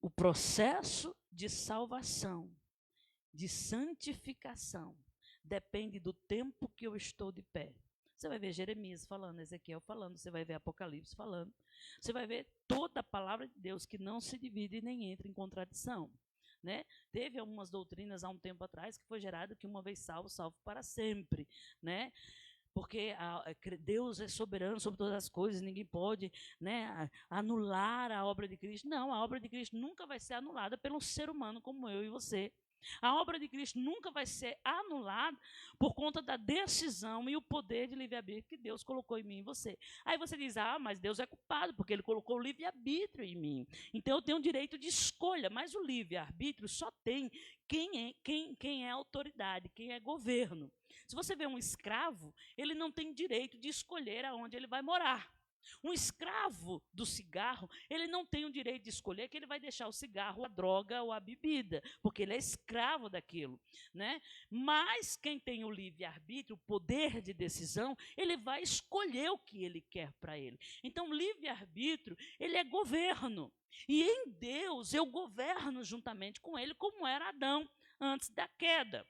O processo de salvação, de santificação, depende do tempo que eu estou de pé. Você vai ver Jeremias falando, Ezequiel falando, você vai ver Apocalipse falando, você vai ver toda a palavra de Deus que não se divide nem entra em contradição, né? Teve algumas doutrinas há um tempo atrás que foi gerado que uma vez salvo, salvo para sempre, né? Porque Deus é soberano sobre todas as coisas, ninguém pode, né, anular a obra de Cristo. Não, a obra de Cristo nunca vai ser anulada pelo ser humano como eu e você. A obra de Cristo nunca vai ser anulada por conta da decisão e o poder de livre-arbítrio que Deus colocou em mim e em você. Aí você diz, mas Deus é culpado porque Ele colocou o livre-arbítrio em mim. Então eu tenho o direito de escolha, mas o livre-arbítrio só tem quem é autoridade, quem é governo. Se você vê um escravo, ele não tem direito de escolher aonde ele vai morar. Um escravo do cigarro, ele não tem o direito de escolher que ele vai deixar o cigarro, a droga ou a bebida, porque ele é escravo daquilo, né? Mas quem tem o livre-arbítrio, o poder de decisão, ele vai escolher o que ele quer para ele. Então, livre-arbítrio, ele é governo. E em Deus, eu governo juntamente com ele, como era Adão antes da queda.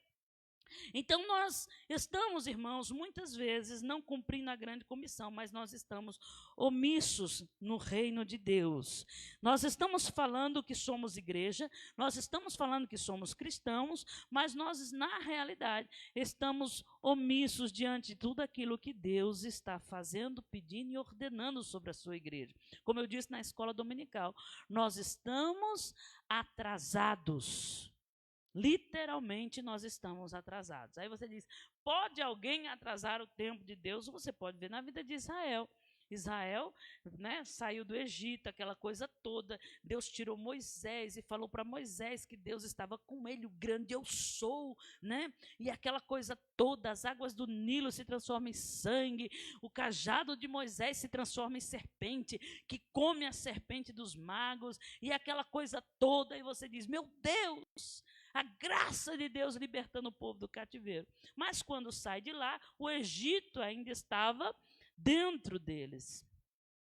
Então, nós estamos, irmãos, muitas vezes não cumprindo a grande comissão, mas nós estamos omissos no reino de Deus. Nós estamos falando que somos igreja, nós estamos falando que somos cristãos, mas nós, na realidade, estamos omissos diante de tudo aquilo que Deus está fazendo, pedindo e ordenando sobre a sua igreja. Como eu disse na escola dominical, nós estamos atrasados. Literalmente, nós estamos atrasados. Aí você diz, pode alguém atrasar o tempo de Deus? Você pode ver na vida de Israel. Israel, né, saiu do Egito, aquela coisa toda. Deus tirou Moisés e falou para Moisés que Deus estava com ele, o grande eu sou, né? E aquela coisa toda, as águas do Nilo se transformam em sangue, o cajado de Moisés se transforma em serpente, que come a serpente dos magos, e aquela coisa toda, e você diz, meu Deus, a graça de Deus libertando o povo do cativeiro. Mas quando sai de lá, o Egito ainda estava dentro deles.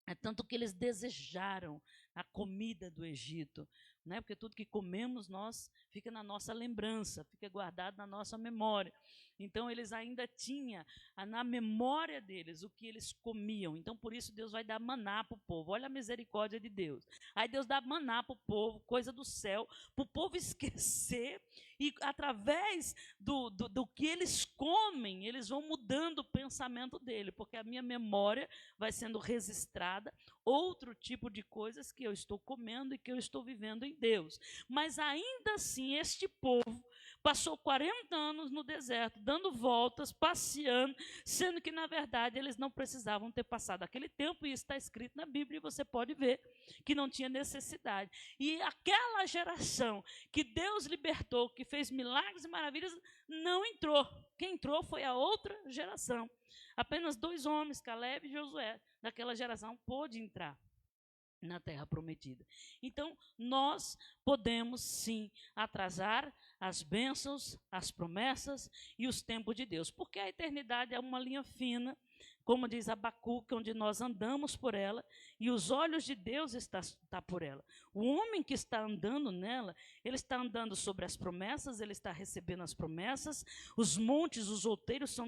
É tanto que eles desejaram a comida do Egito, né? Porque tudo que comemos nós fica na nossa lembrança, fica guardado na nossa memória. Então eles ainda tinham na memória deles o que eles comiam. Então por isso Deus vai dar maná para o povo. Olha a misericórdia de Deus. Aí Deus dá maná para o povo, coisa do céu, para o povo esquecer, e através do que eles comem, eles vão mudando o pensamento dele, porque a minha memória vai sendo registrada outro tipo de coisas que eu estou comendo e que eu estou vivendo em Deus. Mas ainda assim, este povo passou 40 anos no deserto, dando voltas, passeando, sendo que, na verdade, eles não precisavam ter passado aquele tempo, e isso está escrito na Bíblia, e você pode ver que não tinha necessidade. E aquela geração que Deus libertou, que fez milagres e maravilhas, não entrou. Quem entrou foi a outra geração. Apenas 2 homens, Caleb e Josué, daquela geração, pôde entrar na terra prometida. Então, nós podemos sim atrasar as bênçãos, as promessas e os tempos de Deus, porque a eternidade é uma linha fina como diz Abacuque, onde nós andamos por ela, e os olhos de Deus está por ela. O homem que está andando nela, ele está andando sobre as promessas, ele está recebendo as promessas, os montes, os outeiros são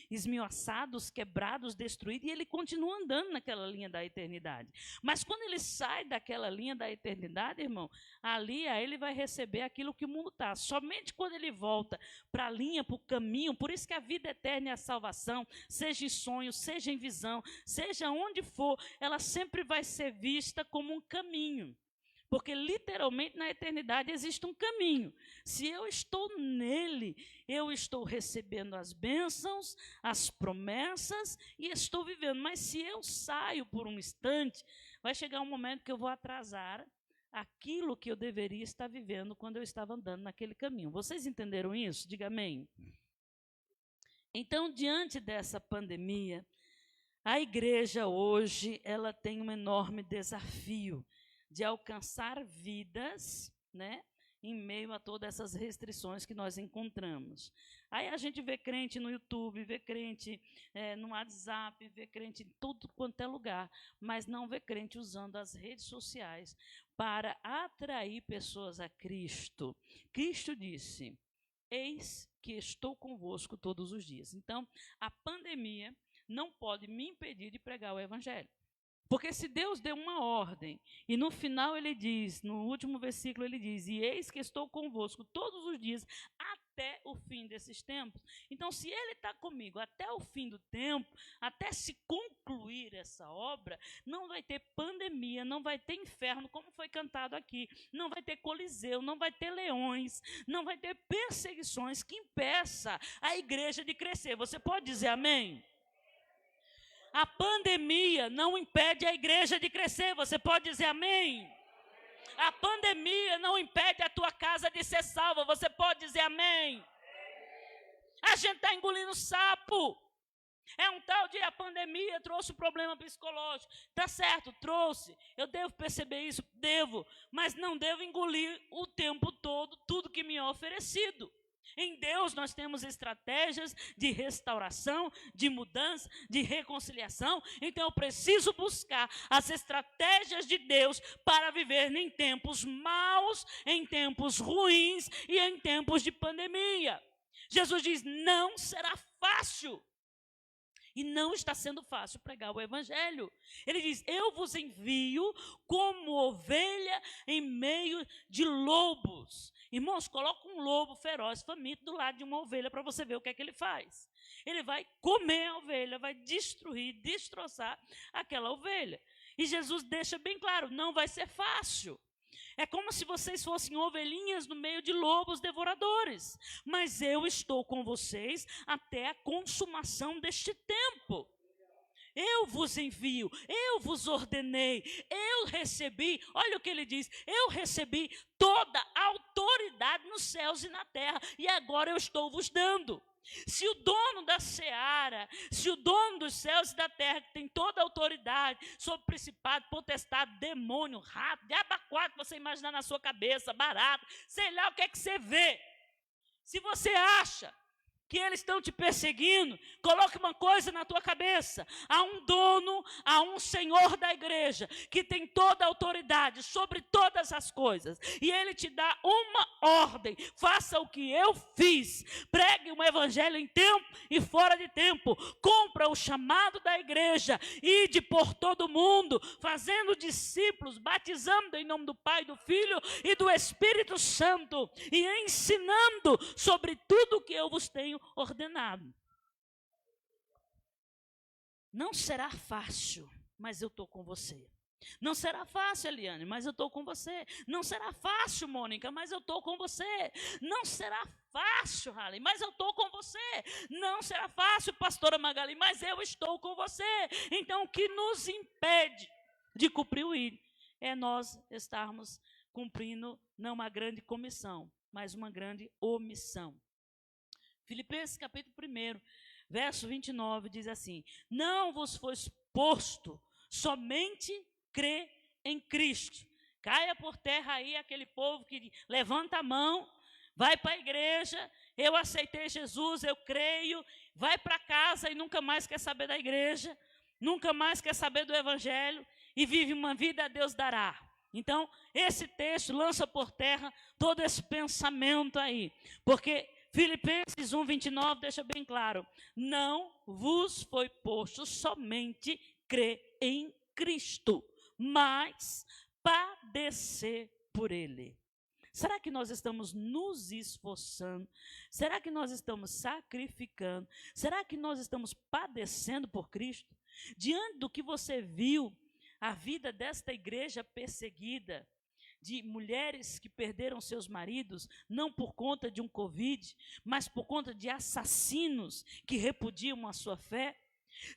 esmiuçados, quebrados, destruídos, e ele continua andando naquela linha da eternidade. Mas quando ele sai daquela linha da eternidade, irmão, ali ele vai receber aquilo que o mundo está. Somente quando ele volta para a linha, para o caminho, por isso que a vida eterna e a salvação, seja em sonho, seja em visão, seja onde for, ela sempre vai ser vista como um caminho. Porque literalmente na eternidade existe um caminho. Se eu estou nele, eu estou recebendo as bênçãos, as promessas e estou vivendo. Mas se eu saio por um instante, vai chegar um momento que eu vou atrasar aquilo que eu deveria estar vivendo quando eu estava andando naquele caminho. Vocês entenderam isso? Diga amém. Então, diante dessa pandemia, a igreja hoje ela tem um enorme desafio de alcançar vidas, né, em meio a todas essas restrições que nós encontramos. Aí a gente vê crente no YouTube, vê crente no WhatsApp, vê crente em tudo quanto é lugar, mas não vê crente usando as redes sociais para atrair pessoas a Cristo. Cristo disse: eis que estou convosco todos os dias. Então, a pandemia não pode me impedir de pregar o evangelho. Porque se Deus deu uma ordem, e no final ele diz, no último versículo ele diz: e eis que estou convosco todos os dias, até o fim desses tempos. Então, se ele está comigo até o fim do tempo, até se concluir essa obra, não vai ter pandemia, não vai ter inferno, como foi cantado aqui, não vai ter coliseu, não vai ter leões, não vai ter perseguições que impeça a igreja de crescer. Você pode dizer amém? A pandemia não impede a igreja de crescer. Você pode dizer amém? A pandemia não impede a tua casa de ser salva. Você pode dizer amém? A gente está engolindo sapo. É um tal de a pandemia trouxe um problema psicológico. Tá certo, trouxe. Eu devo perceber isso? Devo. Mas não devo engolir o tempo todo tudo que me é oferecido. Em Deus nós temos estratégias de restauração, de mudança, de reconciliação. Então eu preciso buscar as estratégias de Deus para viver em tempos maus, em tempos ruins e em tempos de pandemia. Jesus diz: não será fácil. E não está sendo fácil pregar o evangelho. Ele diz: eu vos envio como ovelha em meio de lobos. Irmãos, coloca um lobo feroz, faminto, do lado de uma ovelha para você ver o que é que ele faz. Ele vai comer a ovelha, vai destruir, destroçar aquela ovelha. E Jesus deixa bem claro: não vai ser fácil. É como se vocês fossem ovelhinhas no meio de lobos devoradores. Mas eu estou com vocês até a consumação deste tempo. Eu vos envio, eu vos ordenei, eu recebi, olha o que ele diz: eu recebi toda a autoridade nos céus e na terra, e agora eu estou vos dando. Se o dono da seara, se o dono dos céus e da terra, que tem toda a autoridade sobre principado, potestade, demônio, rato, diabo quatro que você imaginar na sua cabeça, barato, sei lá o que é que você vê. Se você acha que eles estão te perseguindo, coloque uma coisa na tua cabeça: há um dono, há um senhor da igreja que tem toda a autoridade sobre todas as coisas, e ele te dá uma ordem: faça o que eu fiz, pregue um evangelho em tempo e fora de tempo, cumpra o chamado da igreja, ide por todo mundo, fazendo discípulos, batizando em nome do Pai, do Filho e do Espírito Santo, e ensinando sobre tudo o que eu vos tenho ordenado. Não será fácil, mas eu estou com você. Não será fácil, Eliane, mas eu estou com você. Não será fácil, Mônica, mas eu estou com você. Não será fácil, Halley, mas eu estou com você. Não será fácil, pastora Magali, mas eu estou com você. Então, o que nos impede de cumprir o ID é nós estarmos cumprindo não uma grande comissão, mas uma grande omissão. Filipenses capítulo 1, verso 29, diz assim: não vos foi posto somente crer em Cristo. Caia por terra aí aquele povo que levanta a mão, Vai para a igreja, eu aceitei Jesus, eu creio, vai para casa e nunca mais quer saber da igreja, nunca mais quer saber do evangelho e vive uma vida a Deus dará. Então, esse texto lança por terra todo esse pensamento aí, porque Filipenses 1:29 deixa bem claro: não vos foi posto somente crer em Cristo, mas padecer por Ele. Será que nós estamos nos esforçando? Será que nós estamos sacrificando? Será que nós estamos padecendo por Cristo? Diante do que você viu, a vida desta igreja perseguida, de mulheres que perderam seus maridos, não por conta de um Covid, mas por conta de assassinos que repudiam a sua fé.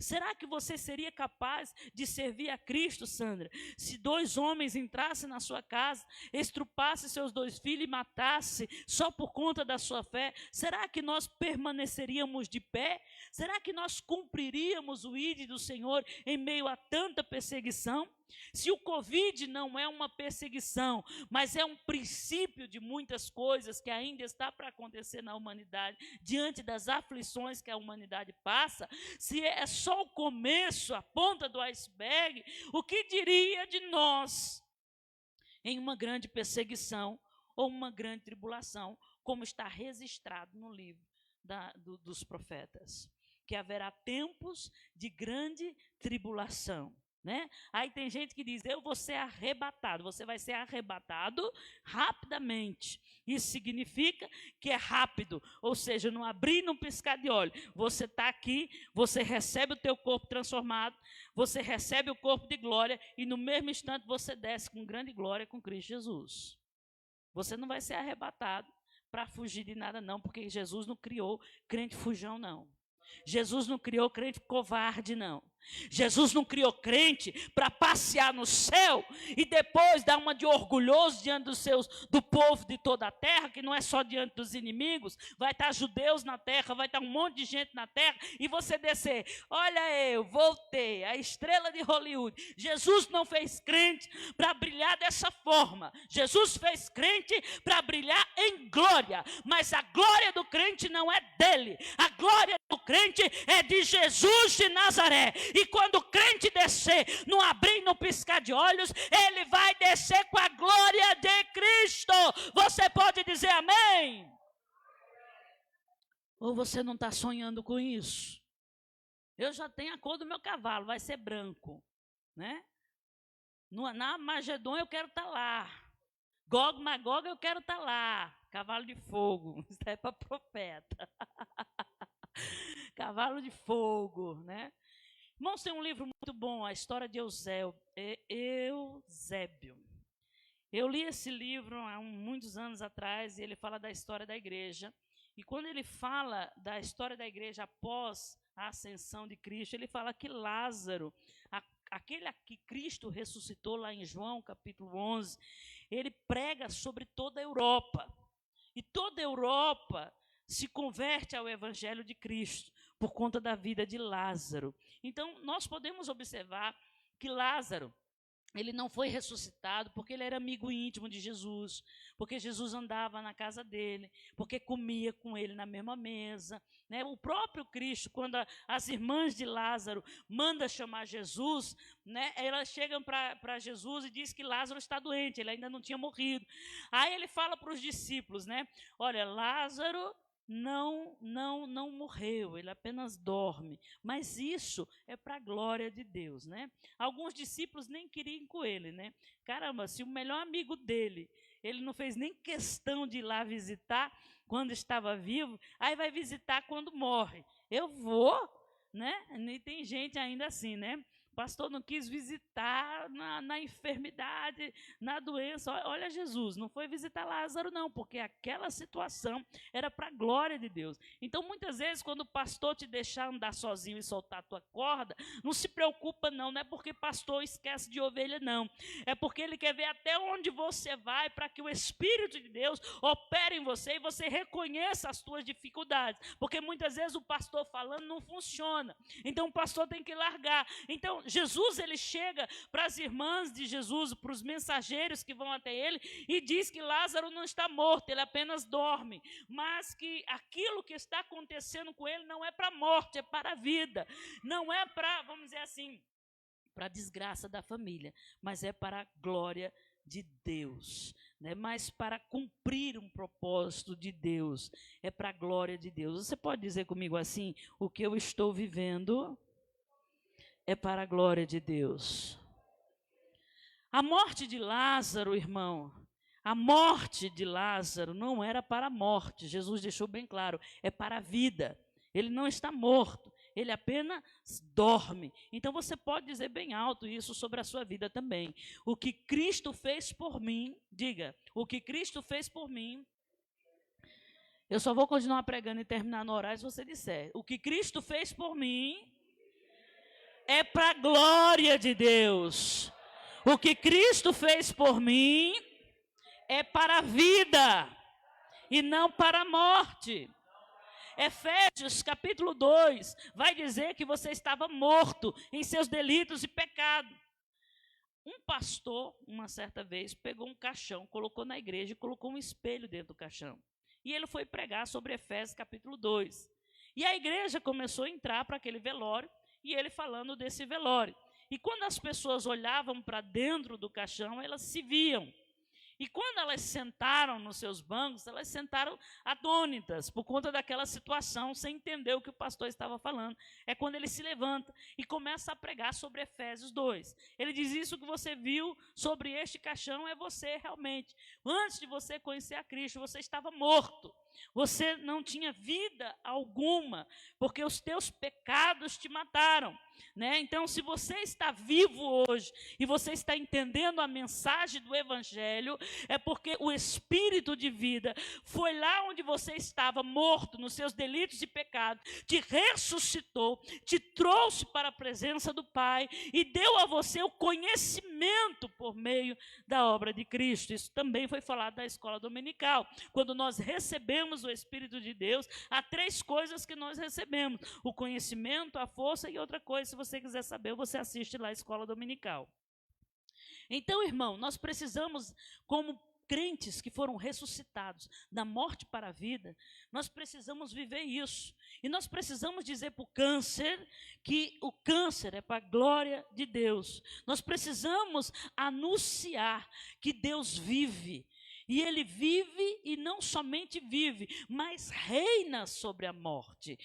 Será que você seria capaz de servir a Cristo, Sandra, se 2 homens entrassem na sua casa, estrupassem seus 2 filhos e matassem só por conta da sua fé? Será que nós permaneceríamos de pé? Será que nós cumpriríamos o ID do Senhor em meio a tanta perseguição? Se o Covid não é uma perseguição, mas é um princípio de muitas coisas que ainda está para acontecer na humanidade, diante das aflições que a humanidade passa, se é só o começo, a ponta do iceberg, o que diria de nós em uma grande perseguição ou uma grande tribulação, como está registrado no livro dos profetas? Que haverá tempos de grande tribulação. Né? Aí tem gente que diz, eu vou ser arrebatado. Você vai ser arrebatado rapidamente. Isso significa que é rápido, ou seja, não abrir e não piscar de olho. Você está aqui, você recebe o teu corpo transformado, você recebe o corpo de glória e no mesmo instante você desce com grande glória com Cristo Jesus. Você não vai ser arrebatado para fugir de nada não, porque Jesus não criou crente fujão não. Jesus não criou crente covarde não. Jesus não criou crente para passear no céu e depois dar uma de orgulhoso diante do povo de toda a terra, que não é só diante dos inimigos, vai estar judeus na terra, vai estar um monte de gente na terra, e você descer, olha eu, voltei, a estrela de Hollywood. Jesus não fez crente para brilhar dessa forma, Jesus fez crente para brilhar em glória, mas a glória do crente não é dele, a glória do crente é de Jesus de Nazaré. E quando o crente descer, não abrir, não piscar de olhos, ele vai descer com a glória de Cristo. Você pode dizer amém? Ou você não está sonhando com isso? Eu já tenho a cor do meu cavalo, vai ser branco, né? Na Magedon eu quero estar lá. Gog Magog eu quero estar lá. Cavalo de fogo, isso é para profeta. Cavalo de fogo, né? Irmãos, tem um livro muito bom, a história de Eusébio. Eu li esse livro há muitos anos atrás e ele fala da história da igreja. E quando ele fala da história da igreja após a ascensão de Cristo, ele fala que Lázaro, aquele a que Cristo ressuscitou lá em João capítulo 11, ele prega sobre toda a Europa. E toda a Europa se converte ao evangelho de Cristo por conta da vida de Lázaro. Então, nós podemos observar que Lázaro, ele não foi ressuscitado porque ele era amigo íntimo de Jesus, porque Jesus andava na casa dele, porque comia com ele na mesma mesa. Né? O próprio Cristo, quando as irmãs de Lázaro mandam chamar Jesus, né, elas chegam para Jesus e dizem que Lázaro está doente, ele ainda não tinha morrido. Aí ele fala para os discípulos, né, olha, Lázaro não morreu, ele apenas dorme, mas isso é para a glória de Deus, né? Alguns discípulos nem queriam ir com ele, né? Caramba, se o melhor amigo dele, ele não fez nem questão de ir lá visitar quando estava vivo, aí vai visitar quando morre. Eu vou, né? E tem gente ainda assim, né? O pastor não quis visitar na enfermidade, na doença. Olha Jesus, não foi visitar Lázaro não, porque aquela situação era para a glória de Deus. Então, muitas vezes, quando o pastor te deixar andar sozinho e soltar a tua corda, não se preocupa não é porque pastor esquece de ovelha não. É porque ele quer ver até onde você vai para que o Espírito de Deus opere em você e você reconheça as tuas dificuldades. Porque muitas vezes o pastor falando não funciona. Então, o pastor tem que largar. Então, Jesus, ele chega para as irmãs de Jesus, para os mensageiros que vão até ele, e diz que Lázaro não está morto, ele apenas dorme, mas que aquilo que está acontecendo com ele não é para a morte, é para a vida, não é para, vamos dizer assim, para a desgraça da família, mas é para a glória de Deus, né? Mas para cumprir um propósito de Deus, é para a glória de Deus. Você pode dizer comigo assim: o que eu estou vivendo é para a glória de Deus. A morte de Lázaro, irmão, a morte de Lázaro não era para a morte, Jesus deixou bem claro, é para a vida. Ele não está morto, ele apenas dorme. Então você pode dizer bem alto isso sobre a sua vida também. O que Cristo fez por mim, diga, o que Cristo fez por mim. Eu só vou continuar pregando e terminar no horário se você disser. O que Cristo fez por mim é para a glória de Deus. O que Cristo fez por mim é para a vida e não para a morte. Efésios capítulo 2 vai dizer que você estava morto em seus delitos e pecados. Um pastor, uma certa vez, pegou um caixão, colocou na igreja e colocou um espelho dentro do caixão. E ele foi pregar sobre Efésios capítulo 2. E a igreja começou a entrar para aquele velório, e ele falando desse velório. E quando as pessoas olhavam para dentro do caixão, elas se viam. E quando elas sentaram nos seus bancos, elas sentaram atônitas por conta daquela situação, sem entender o que o pastor estava falando. É quando ele se levanta e começa a pregar sobre Efésios 2. Ele diz: isso que você viu sobre este caixão é você realmente. Antes de você conhecer a Cristo, você estava morto. Você não tinha vida alguma, porque os teus pecados te mataram, né? Então, se você está vivo hoje e você está entendendo a mensagem do Evangelho, é porque o Espírito de vida foi lá onde você estava morto, nos seus delitos e pecados, te ressuscitou, te trouxe para a presença do Pai e deu a você o conhecimento por meio da obra de Cristo. Isso também foi falado na escola dominical. Quando nós recebemos o Espírito de Deus, há 3 coisas que nós recebemos: o conhecimento, a força e outra coisa. Se você quiser saber, você assiste lá a escola dominical. Então, irmão, nós precisamos, como crentes que foram ressuscitados da morte para a vida, nós precisamos viver isso. E nós precisamos dizer para o câncer que o câncer é para a glória de Deus. Nós precisamos anunciar que Deus vive. E ele vive e não somente vive, mas reina sobre a morte.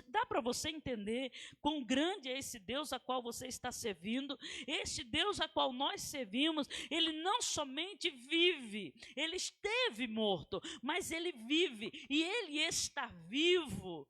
Dá para você entender quão grande é esse Deus a qual você está servindo? Esse Deus a qual nós servimos, ele não somente vive, ele esteve morto, mas ele vive e ele está vivo.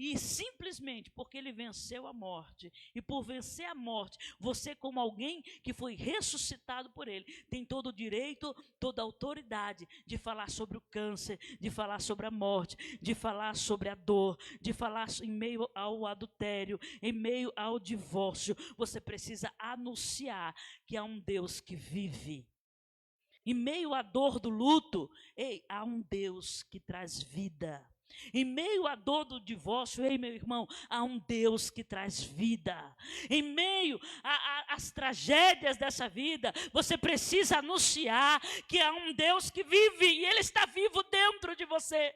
E simplesmente porque ele venceu a morte, e por vencer a morte, você, como alguém que foi ressuscitado por ele, tem todo o direito, toda a autoridade de falar sobre o câncer, de falar sobre a morte, de falar sobre a dor, de falar em meio ao adultério, em meio ao divórcio. Você precisa anunciar que há um Deus que vive. Em meio à dor do luto, há um Deus que traz vida. Em meio à dor do divórcio, meu irmão, há um Deus que traz vida. Em meio às tragédias dessa vida, você precisa anunciar que há um Deus que vive e ele está vivo dentro de você.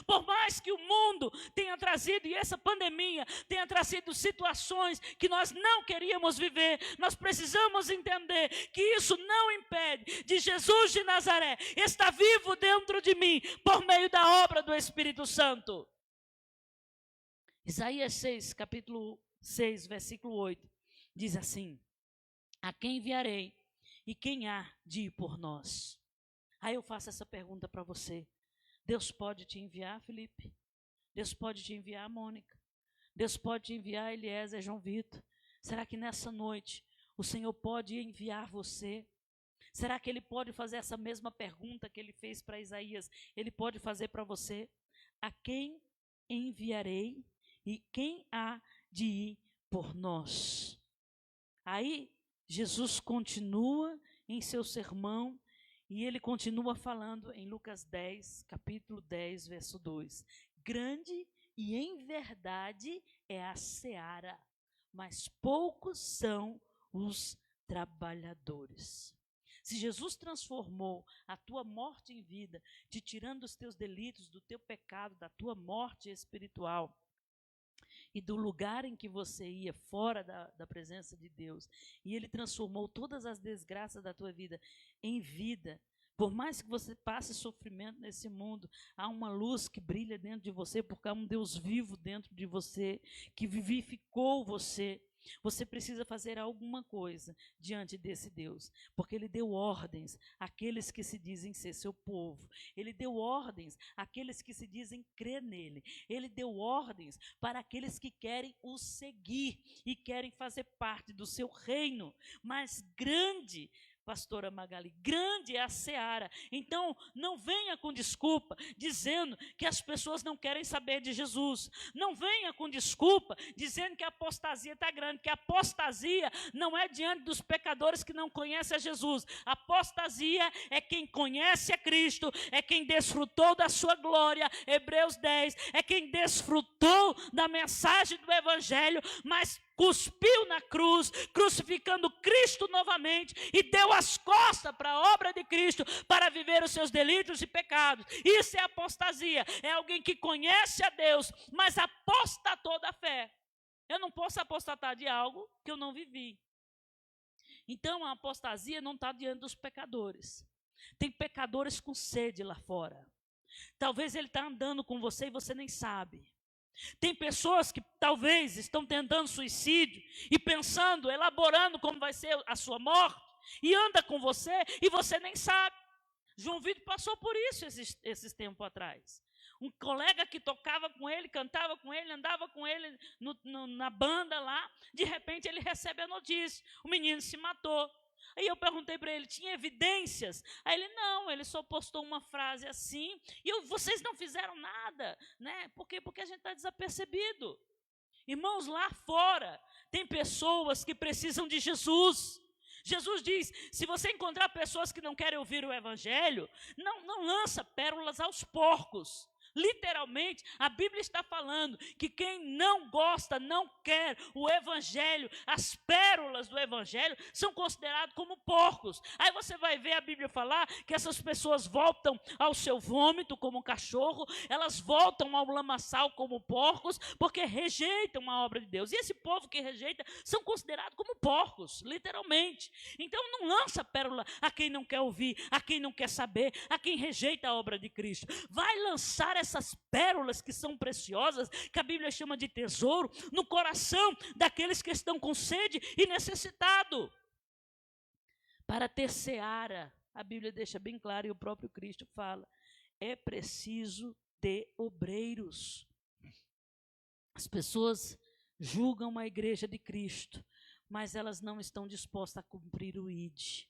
Por mais que o mundo tenha trazido, e essa pandemia tenha trazido situações que nós não queríamos viver, nós precisamos entender que isso não impede de Jesus de Nazaré estar vivo dentro de mim, por meio da obra do Espírito Santo. Isaías 6, capítulo 6, versículo 8, diz assim: a quem enviarei e quem há de ir por nós? Aí eu faço essa pergunta para você. Deus pode te enviar, Felipe. Deus pode te enviar, Mônica. Deus pode te enviar, Eliezer, João Vitor. Será que nessa noite o Senhor pode enviar você? Será que Ele pode fazer essa mesma pergunta que Ele fez para Isaías? Ele pode fazer para você? A quem enviarei e quem há de ir por nós? Aí Jesus continua em seu sermão. E ele continua falando em Lucas 10, capítulo 10, verso 2. Grande e em verdade é a seara, mas poucos são os trabalhadores. Se Jesus transformou a tua morte em vida, te tirando dos teus delitos, do teu pecado, da tua morte espiritual, e do lugar em que você ia, fora da presença de Deus, e Ele transformou todas as desgraças da tua vida em vida, por mais que você passe sofrimento nesse mundo, há uma luz que brilha dentro de você, porque há um Deus vivo dentro de você, que vivificou você. Você precisa fazer alguma coisa diante desse Deus, porque Ele deu ordens àqueles que se dizem ser seu povo. Ele deu ordens àqueles que se dizem crer nele. Ele deu ordens para aqueles que querem o seguir e querem fazer parte do seu reino. Mas grande, pastora Magali, grande é a seara. Então, não venha com desculpa dizendo que as pessoas não querem saber de Jesus. Não venha com desculpa dizendo que a apostasia está grande, que a apostasia não é diante dos pecadores que não conhecem a Jesus. A apostasia é quem conhece a Cristo, é quem desfrutou da sua glória, Hebreus 10, é quem desfrutou da mensagem do Evangelho, mas cuspiu na cruz, crucificando Cristo novamente e deu as costas para a obra de Cristo para viver os seus delitos e pecados. Isso é apostasia, é alguém que conhece a Deus, mas apostatou da fé. Eu não posso apostatar de algo que eu não vivi. Então a apostasia não está diante dos pecadores. Tem pecadores com sede lá fora. Talvez ele está andando com você e você nem sabe. Tem pessoas que talvez estão tentando suicídio e pensando, elaborando como vai ser a sua morte, e anda com você e você nem sabe. João Vitor passou por isso esses tempos atrás. Um colega que tocava com ele, cantava com ele, andava com ele na banda lá, de repente ele recebe a notícia, o menino se matou. Aí eu perguntei para ele, tinha evidências? Aí ele, não, ele só postou uma frase assim, e vocês não fizeram nada, né? Por quê? Porque a gente está desapercebido. Irmãos, lá fora, tem pessoas que precisam de Jesus. Jesus diz, se você encontrar pessoas que não querem ouvir o Evangelho, não lança pérolas aos porcos. Literalmente, a Bíblia está falando que quem não gosta, não quer o Evangelho, as pérolas do Evangelho, são considerados como porcos. Aí você vai ver a Bíblia falar que essas pessoas voltam ao seu vômito como um cachorro, elas voltam ao lamaçal como porcos, porque rejeitam a obra de Deus. E esse povo que rejeita são considerados como porcos, literalmente. Então não lança pérola a quem não quer ouvir, a quem não quer saber, a quem rejeita a obra de Cristo. Vai lançar essas pérolas que são preciosas, que a Bíblia chama de tesouro, no coração daqueles que estão com sede e necessitado. Para ter seara, a Bíblia deixa bem claro, e o próprio Cristo fala, é preciso de obreiros. As pessoas julgam a igreja de Cristo, mas elas não estão dispostas a cumprir o ID.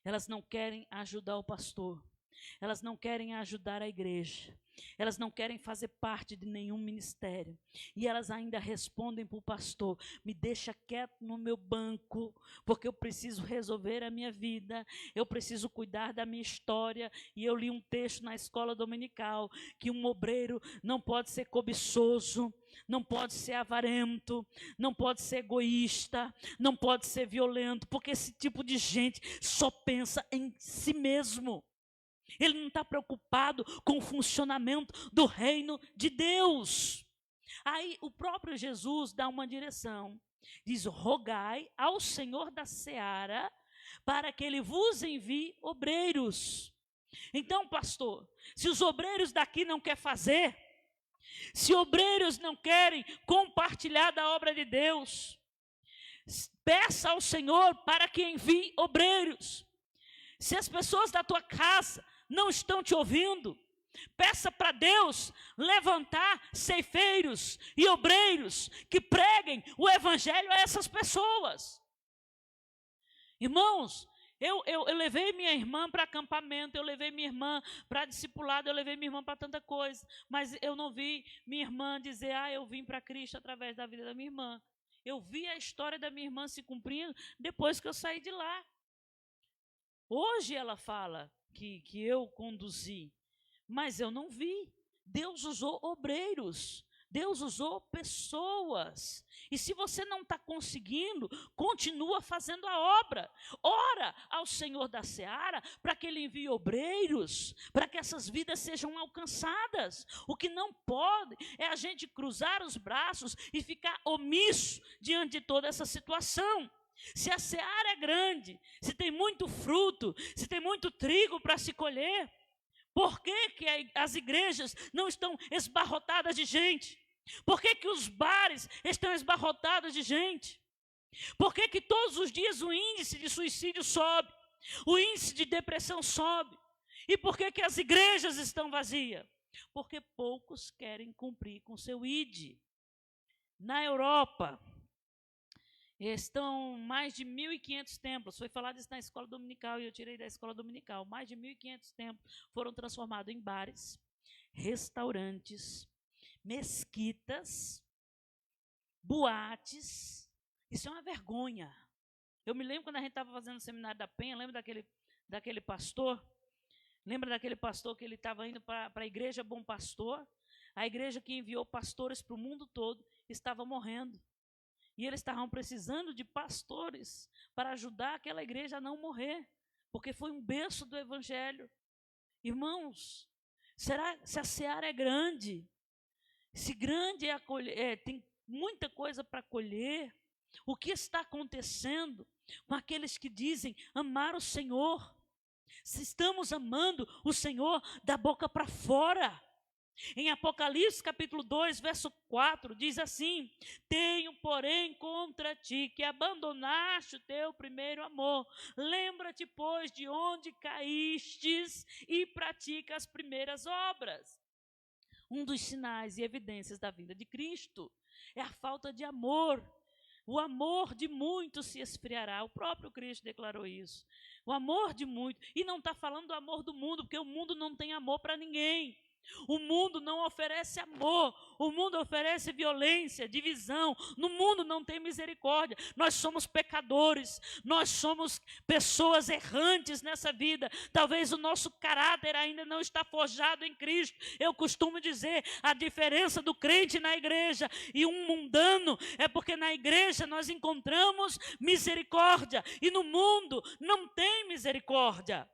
Elas não querem ajudar o pastor. Elas não querem ajudar a igreja. Elas não querem fazer parte de nenhum ministério. E elas ainda respondem para o pastor, me deixa quieto no meu banco, porque eu preciso resolver a minha vida, eu preciso cuidar da minha história. E eu li um texto na escola dominical, que um obreiro não pode ser cobiçoso, não pode ser avarento, não pode ser egoísta, não pode ser violento, porque esse tipo de gente só pensa em si mesmo. Ele não está preocupado com o funcionamento do reino de Deus. Aí o próprio Jesus dá uma direção. Diz, rogai ao Senhor da seara para que Ele vos envie obreiros. Então, pastor, se os obreiros daqui não querem fazer, se obreiros não querem compartilhar da obra de Deus, peça ao Senhor para que envie obreiros. Se as pessoas da tua casa não estão te ouvindo, peça para Deus levantar ceifeiros e obreiros que preguem o Evangelho a essas pessoas. Irmãos, eu levei minha irmã para acampamento, eu levei minha irmã para discipulado, eu levei minha irmã para tanta coisa, mas eu não vi minha irmã dizer, eu vim para Cristo através da vida da minha irmã. Eu vi a história da minha irmã se cumprindo depois que eu saí de lá. Hoje ela fala que eu conduzi, mas eu não vi. Deus usou obreiros. Deus usou pessoas. E se você não está conseguindo, continua fazendo a obra. Ora ao Senhor da Seara para que Ele envie obreiros, para que essas vidas sejam alcançadas. O que não pode é a gente cruzar os braços e ficar omisso diante de toda essa situação. Se a seara é grande, se tem muito fruto, se tem muito trigo para se colher, por que as igrejas não estão esbarrotadas de gente? Por que os bares estão esbarrotados de gente? Por que todos os dias o índice de suicídio sobe? O índice de depressão sobe? E por que as igrejas estão vazias? Porque poucos querem cumprir com seu ID. Na Europa, estão mais de 1.500 templos. Foi falado isso na escola dominical e eu tirei da escola dominical. Mais de 1.500 templos foram transformados em bares, restaurantes, mesquitas, boates. Isso é uma vergonha. Eu me lembro quando a gente estava fazendo o seminário da Penha, lembra daquele pastor? Lembra daquele pastor que ele estava indo para a igreja Bom Pastor? A igreja que enviou pastores para o mundo todo estava morrendo. E eles estavam precisando de pastores para ajudar aquela igreja a não morrer, porque foi um berço do evangelho. Irmãos, será se a seara é grande? Se grande é tem muita coisa para colher, o que está acontecendo com aqueles que dizem amar o Senhor? Se estamos amando o Senhor da boca para fora. Em Apocalipse capítulo 2, verso 4, diz assim: tenho, porém, contra ti que abandonaste o teu primeiro amor. Lembra-te, pois, de onde caístes e pratica as primeiras obras. Um dos sinais e evidências da vinda de Cristo é a falta de amor. O amor de muitos se esfriará. O próprio Cristo declarou isso. O amor de muitos. E não está falando do amor do mundo, porque o mundo não tem amor para ninguém. O mundo não oferece amor, o mundo oferece violência, divisão. No mundo não tem misericórdia. Nós somos pecadores, nós somos pessoas errantes nessa vida. Talvez o nosso caráter ainda não está forjado em Cristo. Eu costumo dizer, a diferença do crente na igreja e um mundano é porque na igreja nós encontramos misericórdia e no mundo não tem misericórdia.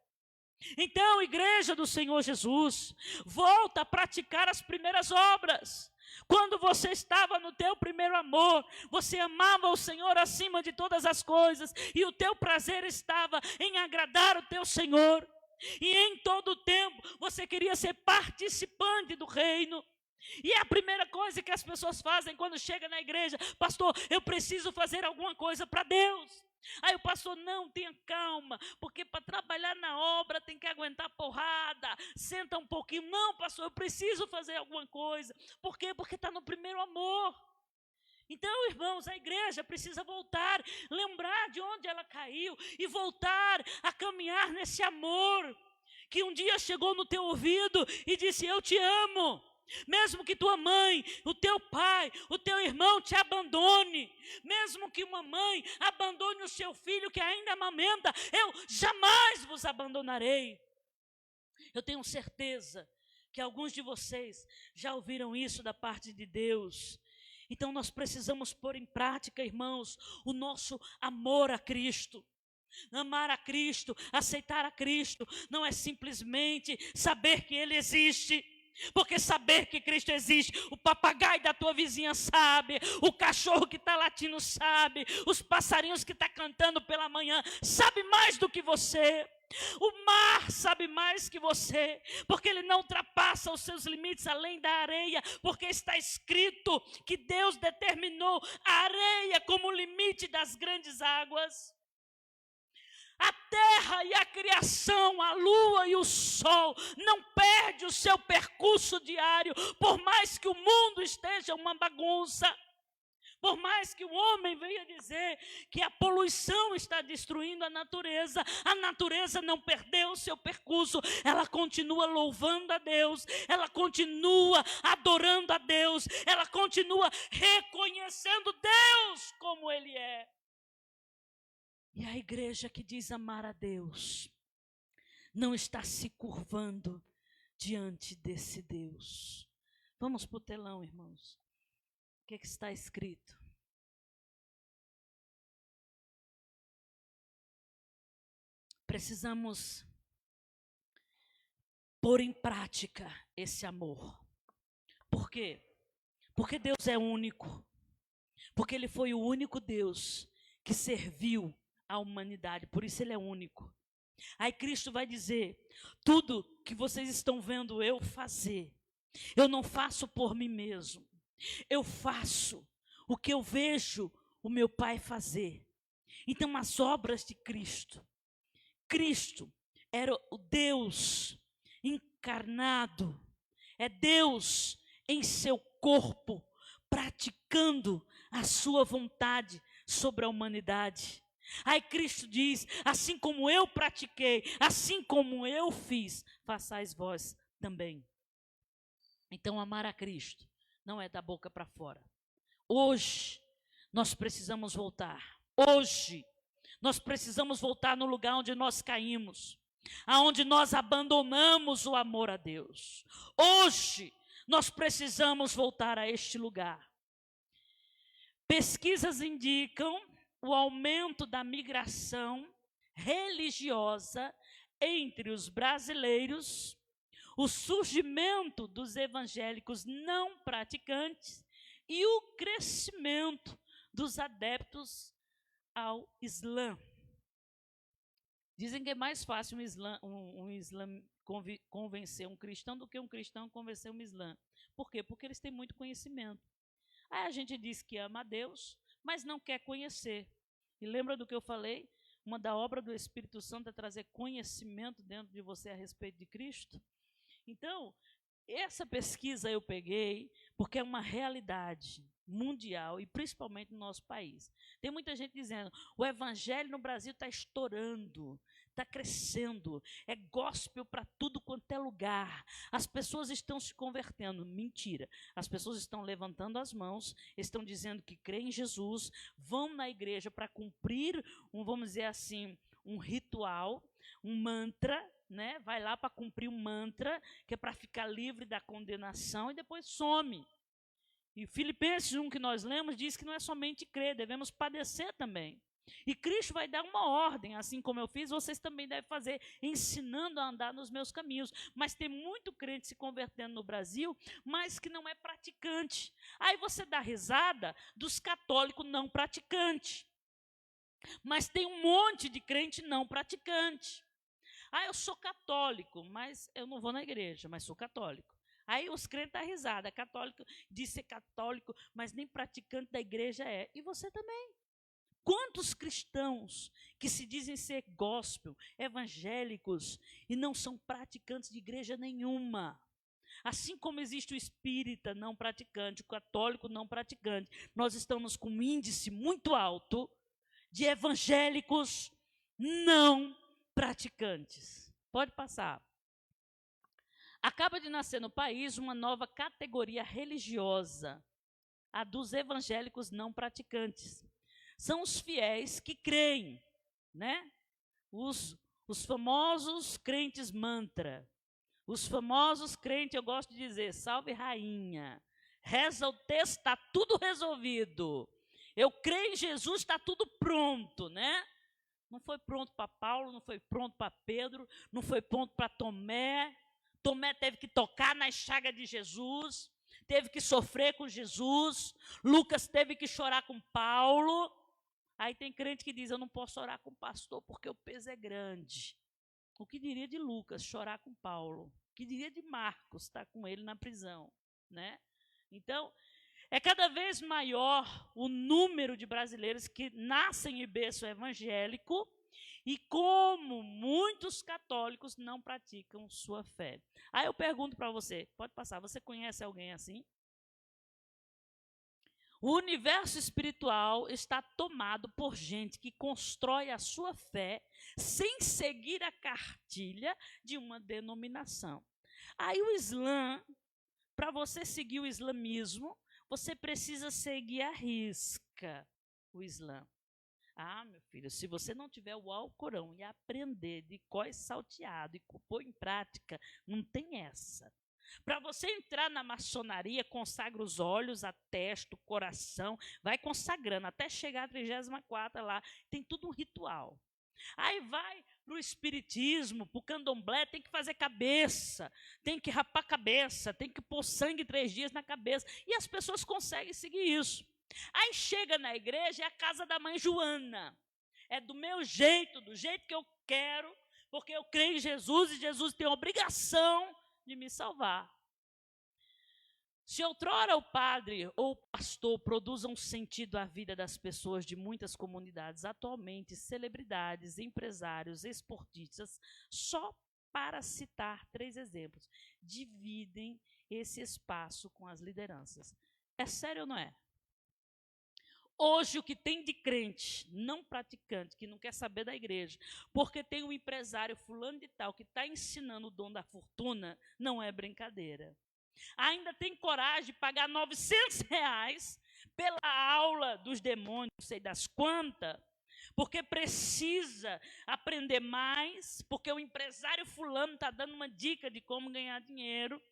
Então, igreja do Senhor Jesus, volta a praticar as primeiras obras. Quando você estava no teu primeiro amor, você amava o Senhor acima de todas as coisas, e o teu prazer estava em agradar o teu Senhor. E em todo o tempo, você queria ser participante do reino. E é a primeira coisa que as pessoas fazem quando chegam na igreja: pastor, eu preciso fazer alguma coisa para Deus. Aí o pastor, não, tenha calma, porque para trabalhar na obra tem que aguentar porrada, senta um pouquinho. Não, pastor, eu preciso fazer alguma coisa. Por quê? Porque está no primeiro amor. Então, irmãos, a igreja precisa voltar, lembrar de onde ela caiu e voltar a caminhar nesse amor que um dia chegou no teu ouvido e disse: eu te amo. Mesmo que tua mãe, o teu pai, o teu irmão te abandone, mesmo que uma mãe abandone o seu filho que ainda amamenta, eu jamais vos abandonarei. Eu tenho certeza que alguns de vocês já ouviram isso da parte de Deus. Então nós precisamos pôr em prática, irmãos, o nosso amor a Cristo. Amar a Cristo, aceitar a Cristo, não é simplesmente saber que Ele existe. Porque saber que Cristo existe, o papagaio da tua vizinha sabe, o cachorro que está latindo sabe, os passarinhos que estão cantando pela manhã sabe mais do que você. O mar sabe mais que você, porque ele não ultrapassa os seus limites além da areia, porque está escrito que Deus determinou a areia como limite das grandes águas. A terra e a criação, a lua e o sol, não perde o seu percurso diário, por mais que o mundo esteja uma bagunça, por mais que o homem venha dizer que a poluição está destruindo a natureza não perdeu o seu percurso, ela continua louvando a Deus, ela continua adorando a Deus, ela continua reconhecendo Deus como Ele é. E a igreja que diz amar a Deus não está se curvando diante desse Deus. Vamos para o telão, irmãos. que está escrito? Precisamos pôr em prática esse amor. Por quê? Porque Deus é único. Porque Ele foi o único Deus que serviu a humanidade. Por isso Ele é único. Aí Cristo vai dizer: tudo que vocês estão vendo eu fazer, eu não faço por mim mesmo. Eu faço o que eu vejo o meu Pai fazer. Então, as obras de Cristo. Cristo era o Deus encarnado. É Deus em seu corpo, praticando a sua vontade sobre a humanidade. Aí Cristo diz: assim como eu pratiquei, assim como eu fiz, façais vós também. Então, amar a Cristo não é da boca para fora. Hoje, nós precisamos voltar. Hoje, nós precisamos voltar no lugar onde nós caímos, aonde nós abandonamos o amor a Deus. Hoje, nós precisamos voltar a este lugar. Pesquisas indicam o aumento da migração religiosa entre os brasileiros, o surgimento dos evangélicos não praticantes e o crescimento dos adeptos ao Islã. Dizem que é mais fácil um islã convencer um cristão do que um cristão convencer um islã. Por quê? Porque eles têm muito conhecimento. Aí a gente diz que ama a Deus, mas não quer conhecer. E lembra do que eu falei? Uma da obra do Espírito Santo é trazer conhecimento dentro de você a respeito de Cristo. Então, essa pesquisa eu peguei porque é uma realidade mundial e principalmente no nosso país. Tem muita gente dizendo: o evangelho no Brasil está estourando, está crescendo, é gospel para tudo quanto é lugar. As pessoas estão se convertendo. Mentira. As pessoas estão levantando as mãos, estão dizendo que creem em Jesus, vão na igreja para cumprir vamos dizer assim, um ritual, um mantra, né? Vai lá para cumprir um mantra, que é para ficar livre da condenação, e depois some. E Filipenses 1 que nós lemos diz que não é somente crer, devemos padecer também. E Cristo vai dar uma ordem, assim como eu fiz, vocês também devem fazer, ensinando a andar nos meus caminhos. Mas tem muito crente se convertendo no Brasil, mas que não é praticante. Aí você dá risada dos católicos não praticantes. Mas tem um monte de crente não praticante. Eu sou católico, mas eu não vou na igreja, mas sou católico. Aí os crentes dão risada, católico diz ser católico, mas nem praticante da igreja é. E você também. Quantos cristãos que se dizem ser gospel, evangélicos, e não são praticantes de igreja nenhuma? Assim como existe o espírita não praticante, o católico não praticante, nós estamos com um índice muito alto de evangélicos não praticantes. Pode passar. Acaba de nascer no país uma nova categoria religiosa, a dos evangélicos não praticantes. São os fiéis que creem, né? Os famosos crentes mantra. Os famosos crentes, eu gosto de dizer, salve rainha. Reza o texto, está tudo resolvido. Eu creio em Jesus, está tudo pronto, né? Não foi pronto para Paulo, não foi pronto para Pedro, não foi pronto para Tomé. Tomé teve que tocar na chaga de Jesus, teve que sofrer com Jesus. Lucas teve que chorar com Paulo. Aí tem crente que diz: eu não posso orar com o pastor porque o peso é grande. O que diria de Lucas chorar com Paulo? O que diria de Marcos estar com ele na prisão, né? Então, é cada vez maior o número de brasileiros que nascem em berço evangélico e como muitos católicos não praticam sua fé. Aí eu pergunto para você, pode passar, você conhece alguém assim? O universo espiritual está tomado por gente que constrói a sua fé sem seguir a cartilha de uma denominação. Aí o Islã, para você seguir o islamismo, você precisa seguir à risca o Islã. Meu filho, se você não tiver o Alcorão e aprender de cós salteado e pôr em prática, não tem essa. Para você entrar na maçonaria, consagra os olhos, a testa, o coração, vai consagrando até chegar à 34ª lá. Tem tudo um ritual. Aí vai para o espiritismo, para o candomblé, tem que fazer cabeça, tem que rapar cabeça, tem que pôr sangue 3 dias na cabeça. E as pessoas conseguem seguir isso. Aí chega na igreja, é a casa da mãe Joana. É do meu jeito, do jeito que eu quero, porque eu creio em Jesus e Jesus tem a obrigação de me salvar. Se outrora o padre ou o pastor produzam sentido à vida das pessoas de muitas comunidades, atualmente celebridades, empresários, esportistas, só para citar 3 exemplos, dividem esse espaço com as lideranças. É sério ou não é? Hoje o que tem de crente, não praticante, que não quer saber da igreja, porque tem um empresário fulano de tal que está ensinando o dom da fortuna, não é brincadeira. Ainda tem coragem de pagar R$900 pela aula dos demônios, não sei das quantas, porque precisa aprender mais, porque o empresário fulano está dando uma dica de como ganhar dinheiro.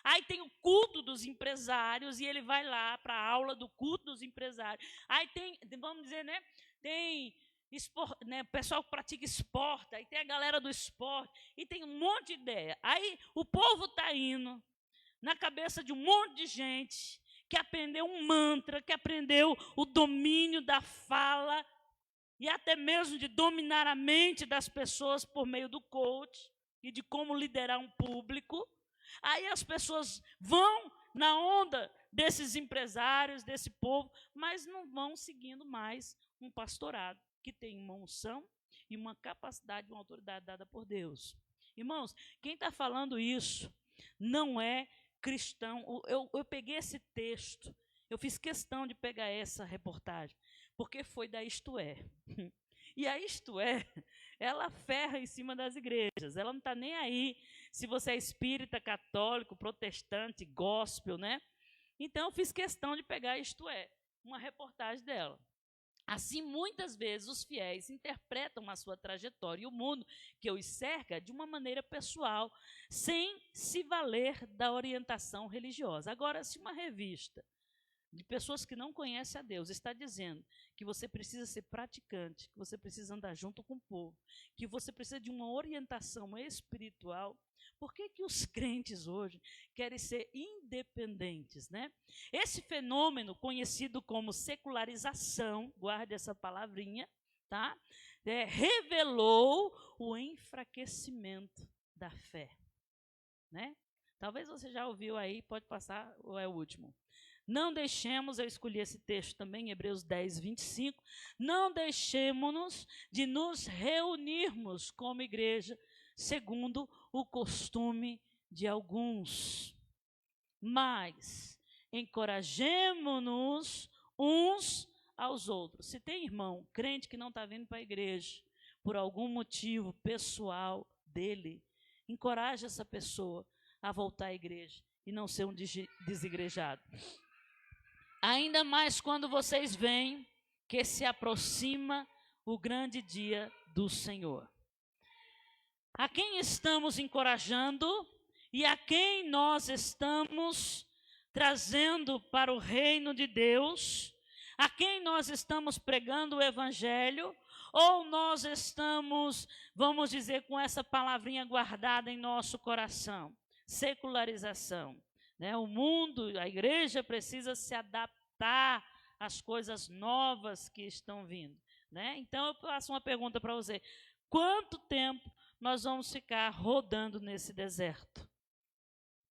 Aí tem o culto dos empresários e ele vai lá para a aula do culto dos empresários. Aí tem, vamos dizer, né, tem o pessoal que pratica esporte, aí tem a galera do esporte, e tem um monte de ideia. Aí o povo está indo na cabeça de um monte de gente que aprendeu um mantra, que aprendeu o domínio da fala e até mesmo de dominar a mente das pessoas por meio do coach e de como liderar um público. Aí as pessoas vão na onda desses empresários, desse povo, mas não vão seguindo mais um pastorado que tem uma unção e uma capacidade, uma autoridade dada por Deus. Irmãos, quem está falando isso não é cristão. Eu peguei esse texto, eu fiz questão de pegar essa reportagem, porque foi da Isto É. E a Isto É, ela ferra em cima das igrejas, ela não está nem aí se você é espírita, católico, protestante, gospel, né? Então eu fiz questão de pegar Isto É, uma reportagem dela. Assim, muitas vezes os fiéis interpretam a sua trajetória e o mundo que os cerca de uma maneira pessoal, sem se valer da orientação religiosa. Agora, se uma revista de pessoas que não conhecem a Deus está dizendo que você precisa ser praticante, que você precisa andar junto com o povo, que você precisa de uma orientação espiritual, por que que os crentes hoje querem ser independentes, né? Esse fenômeno conhecido como secularização, guarde essa palavrinha, tá? Revelou o enfraquecimento da fé, né? Talvez você já ouviu aí, pode passar, ou é o último. Não deixemos, eu escolhi esse texto também, Hebreus 10, 25, não deixemos de nos reunirmos como igreja, segundo o costume de alguns, mas encorajemo-nos uns aos outros. Se tem irmão, crente que não está vindo para a igreja, por algum motivo pessoal dele, encoraje essa pessoa a voltar à igreja e não ser um desigrejado. Ainda mais quando vocês veem que se aproxima o grande dia do Senhor. A quem estamos encorajando e a quem nós estamos trazendo para o reino de Deus, a quem nós estamos pregando o evangelho, ou nós estamos, vamos dizer, com essa palavrinha guardada em nosso coração, secularização. O mundo, a igreja precisa se adaptar às coisas novas que estão vindo. Então eu faço uma pergunta para você: quanto tempo nós vamos ficar rodando nesse deserto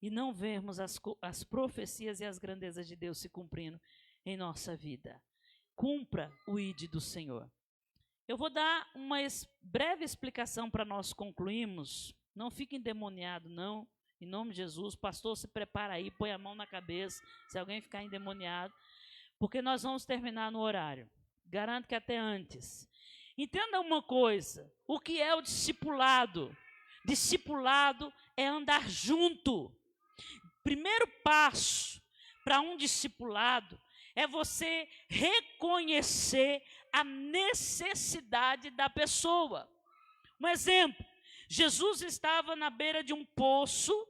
e não vermos as profecias e as grandezas de Deus se cumprindo em nossa vida? Cumpra o ID do Senhor. Eu vou dar uma breve explicação para nós concluirmos. Não fique endemoniado, não. Em nome de Jesus, pastor, se prepara aí, põe a mão na cabeça, se alguém ficar endemoniado, porque nós vamos terminar no horário. Garanto que até antes. Entenda uma coisa, o que é o discipulado? Discipulado é andar junto. Primeiro passo para um discipulado é você reconhecer a necessidade da pessoa. Um exemplo, Jesus estava na beira de um poço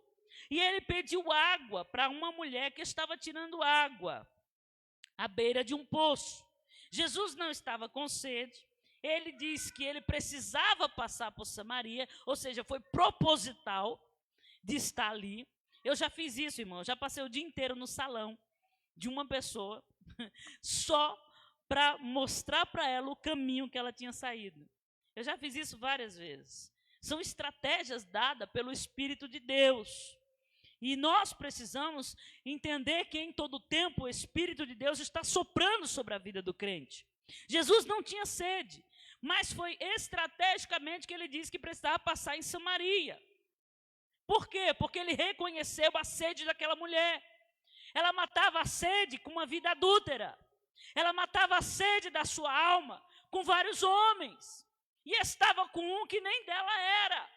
E ele pediu água para uma mulher que estava tirando água à beira de um poço. Jesus não estava com sede. Ele disse que ele precisava passar por Samaria, ou seja, foi proposital de estar ali. Eu já fiz isso, irmão. Eu já passei o dia inteiro no salão de uma pessoa, só para mostrar para ela o caminho que ela tinha saído. Eu já fiz isso várias vezes. São estratégias dadas pelo Espírito de Deus. E nós precisamos entender que em todo tempo o Espírito de Deus está soprando sobre a vida do crente. Jesus não tinha sede, mas foi estrategicamente que ele disse que precisava passar em Samaria. Por quê? Porque ele reconheceu a sede daquela mulher. Ela matava a sede com uma vida adúltera. Ela matava a sede da sua alma com vários homens. E estava com um que nem dela era.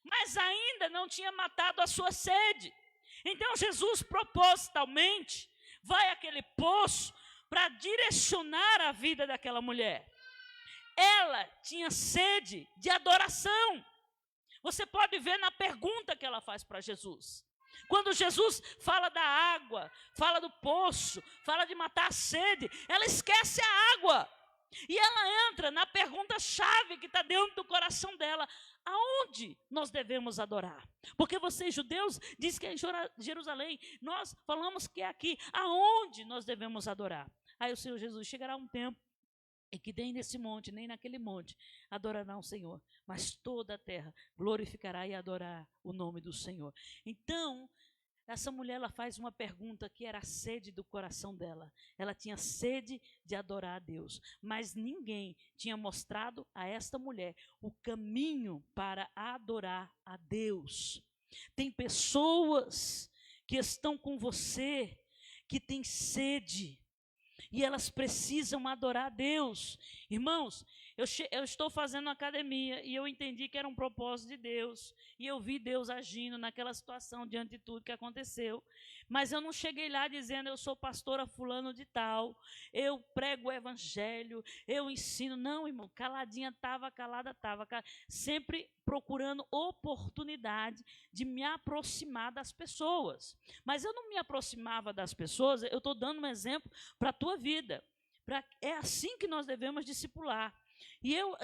Mas ainda não tinha matado a sua sede. Então Jesus propositalmente vai àquele poço para direcionar a vida daquela mulher. Ela tinha sede de adoração. Você pode ver na pergunta que ela faz para Jesus. Quando Jesus fala da água, fala do poço, fala de matar a sede, ela esquece a água. E ela entra na pergunta-chave que está dentro do coração dela. Aonde nós devemos adorar? Porque vocês, judeus, dizem que é em Jerusalém. Nós falamos que é aqui. Aonde nós devemos adorar? Aí o Senhor Jesus, chegará um tempo em que nem nesse monte, nem naquele monte, adorará o Senhor. Mas toda a terra glorificará e adorará o nome do Senhor. Então, essa mulher, ela faz uma pergunta que era a sede do coração dela. Ela tinha sede de adorar a Deus. Mas ninguém tinha mostrado a esta mulher o caminho para adorar a Deus. Tem pessoas que estão com você, que têm sede, e elas precisam adorar a Deus. Irmãos, eu estou fazendo academia e eu entendi que era um propósito de Deus. E eu vi Deus agindo naquela situação diante de tudo que aconteceu. Mas eu não cheguei lá dizendo, eu sou pastora fulano de tal, eu prego o evangelho, eu ensino. Não, irmão, caladinha estava, calada estava. Sempre procurando oportunidade de me aproximar das pessoas. Mas eu não me aproximava das pessoas, eu estou dando um exemplo para a tua vida. É assim que nós devemos discipular. E eu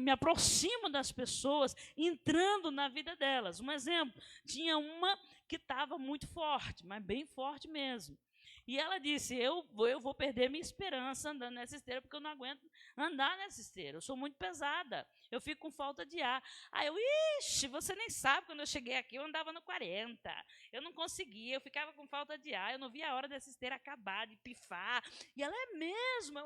me aproximo das pessoas, entrando na vida delas. Um exemplo, tinha uma que estava muito forte, mas bem forte mesmo. E ela disse, eu vou perder minha esperança andando nessa esteira, porque eu não aguento andar nessa esteira, eu sou muito pesada, eu fico com falta de ar. Aí eu, você nem sabe, quando eu cheguei aqui, eu andava no 40, eu não conseguia, eu ficava com falta de ar, eu não via a hora dessa esteira acabar, de pifar. E ela, é mesmo?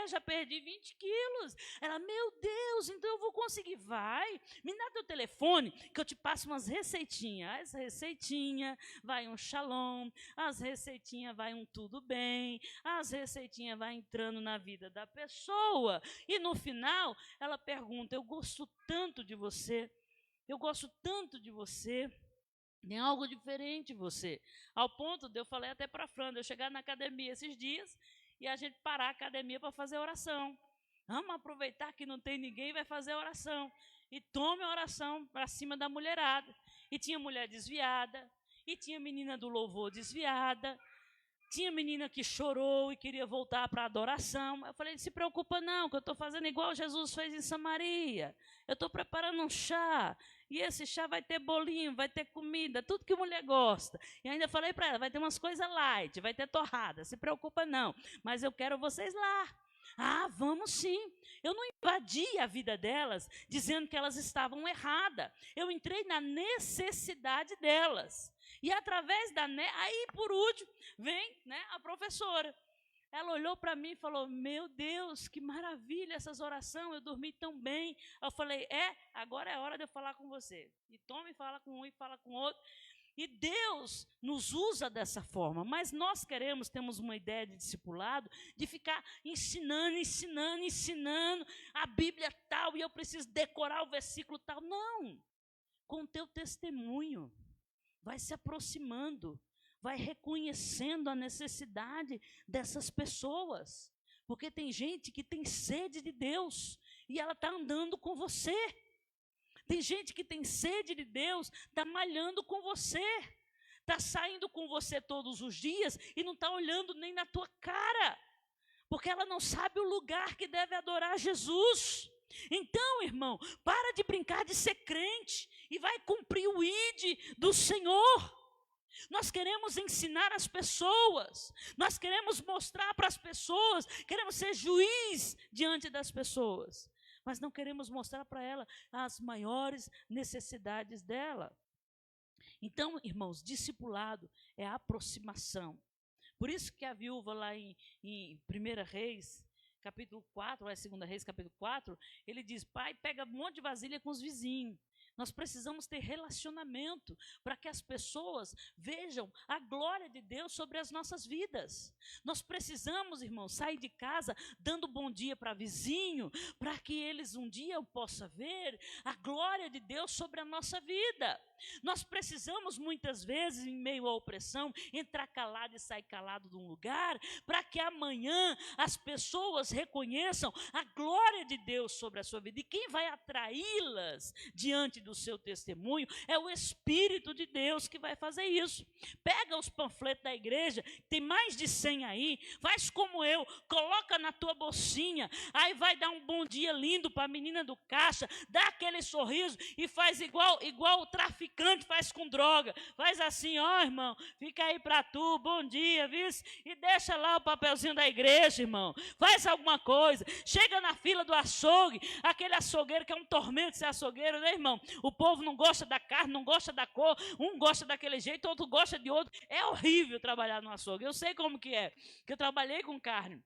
Já perdi 20 quilos. Ela, meu Deus, então eu vou conseguir. Vai, me dá teu telefone, que eu te passo umas receitinhas. As receitinhas, vai um Shalom, as receitinhas, vai um tudo bem, as receitinhas vai entrando na vida da pessoa, e no final ela pergunta, eu gosto tanto de você, tem algo diferente em você, ao ponto de eu falei até para a Fran, eu chegar na academia esses dias, e a gente parar a academia para fazer oração. Vamos aproveitar que não tem ninguém, vai fazer oração, e tome a oração para cima da mulherada. E tinha mulher desviada, e tinha menina do louvor desviada, tinha menina que chorou e queria voltar para a adoração. Eu falei, não se preocupa não, que eu estou fazendo igual Jesus fez em Samaria. Eu estou preparando um chá, e esse chá vai ter bolinho, vai ter comida, tudo que mulher gosta. E ainda falei para ela, vai ter umas coisas light, vai ter torrada, se preocupa não, mas eu quero vocês lá. Ah, vamos sim. Eu não invadi a vida delas dizendo que elas estavam erradas. Eu entrei na necessidade delas. E através aí por último, vem a professora. Ela olhou para mim e falou, meu Deus, que maravilha essas orações, eu dormi tão bem. Eu falei, agora é hora de eu falar com você. E toma e fala com um e fala com outro. E Deus nos usa dessa forma, mas nós temos uma ideia de discipulado, de ficar ensinando, a Bíblia tal, e eu preciso decorar o versículo tal. Não, com o teu testemunho, vai se aproximando, vai reconhecendo a necessidade dessas pessoas, porque tem gente que tem sede de Deus, e ela está andando com você. Tem gente que tem sede de Deus, está malhando com você. está saindo com você todos os dias e não está olhando nem na tua cara, porque ela não sabe o lugar que deve adorar Jesus. Então, irmão, para de brincar de ser crente e vai cumprir o ID do Senhor. Nós queremos ensinar as pessoas, nós queremos mostrar para as pessoas, queremos ser juiz diante das pessoas, mas não queremos mostrar para ela as maiores necessidades dela. Então, irmãos, discipulado é a aproximação. Por isso que a viúva lá em 1 Reis, capítulo 4, ou é 2 Reis, capítulo 4, ele diz, pai, pega um monte de vasilha com os vizinhos. Nós precisamos ter relacionamento para que as pessoas vejam a glória de Deus sobre as nossas vidas. Nós precisamos, irmãos, sair de casa dando bom dia para vizinho, para que eles um dia possam ver a glória de Deus sobre a nossa vida. Nós precisamos muitas vezes, em meio à opressão, entrar calado e sair calado de um lugar, para que amanhã as pessoas reconheçam a glória de Deus sobre a sua vida. E quem vai atraí-las diante do seu testemunho é o Espírito de Deus que vai fazer isso. Pega os panfletos da igreja, tem mais de 100 aí, faz como eu, coloca na tua bolsinha, aí vai dar um bom dia lindo para a menina do caixa, dá aquele sorriso e faz igual o traficante faz com droga, faz assim, ó irmão, fica aí para tu, bom dia, viu? E deixa lá o papelzinho da igreja, irmão, faz alguma coisa, chega na fila do açougue, aquele açougueiro que é um tormento ser açougueiro, né, irmão? O povo não gosta da carne, não gosta da cor, um gosta daquele jeito, outro gosta de outro, é horrível trabalhar no açougue, eu sei como que é, que eu trabalhei com carne.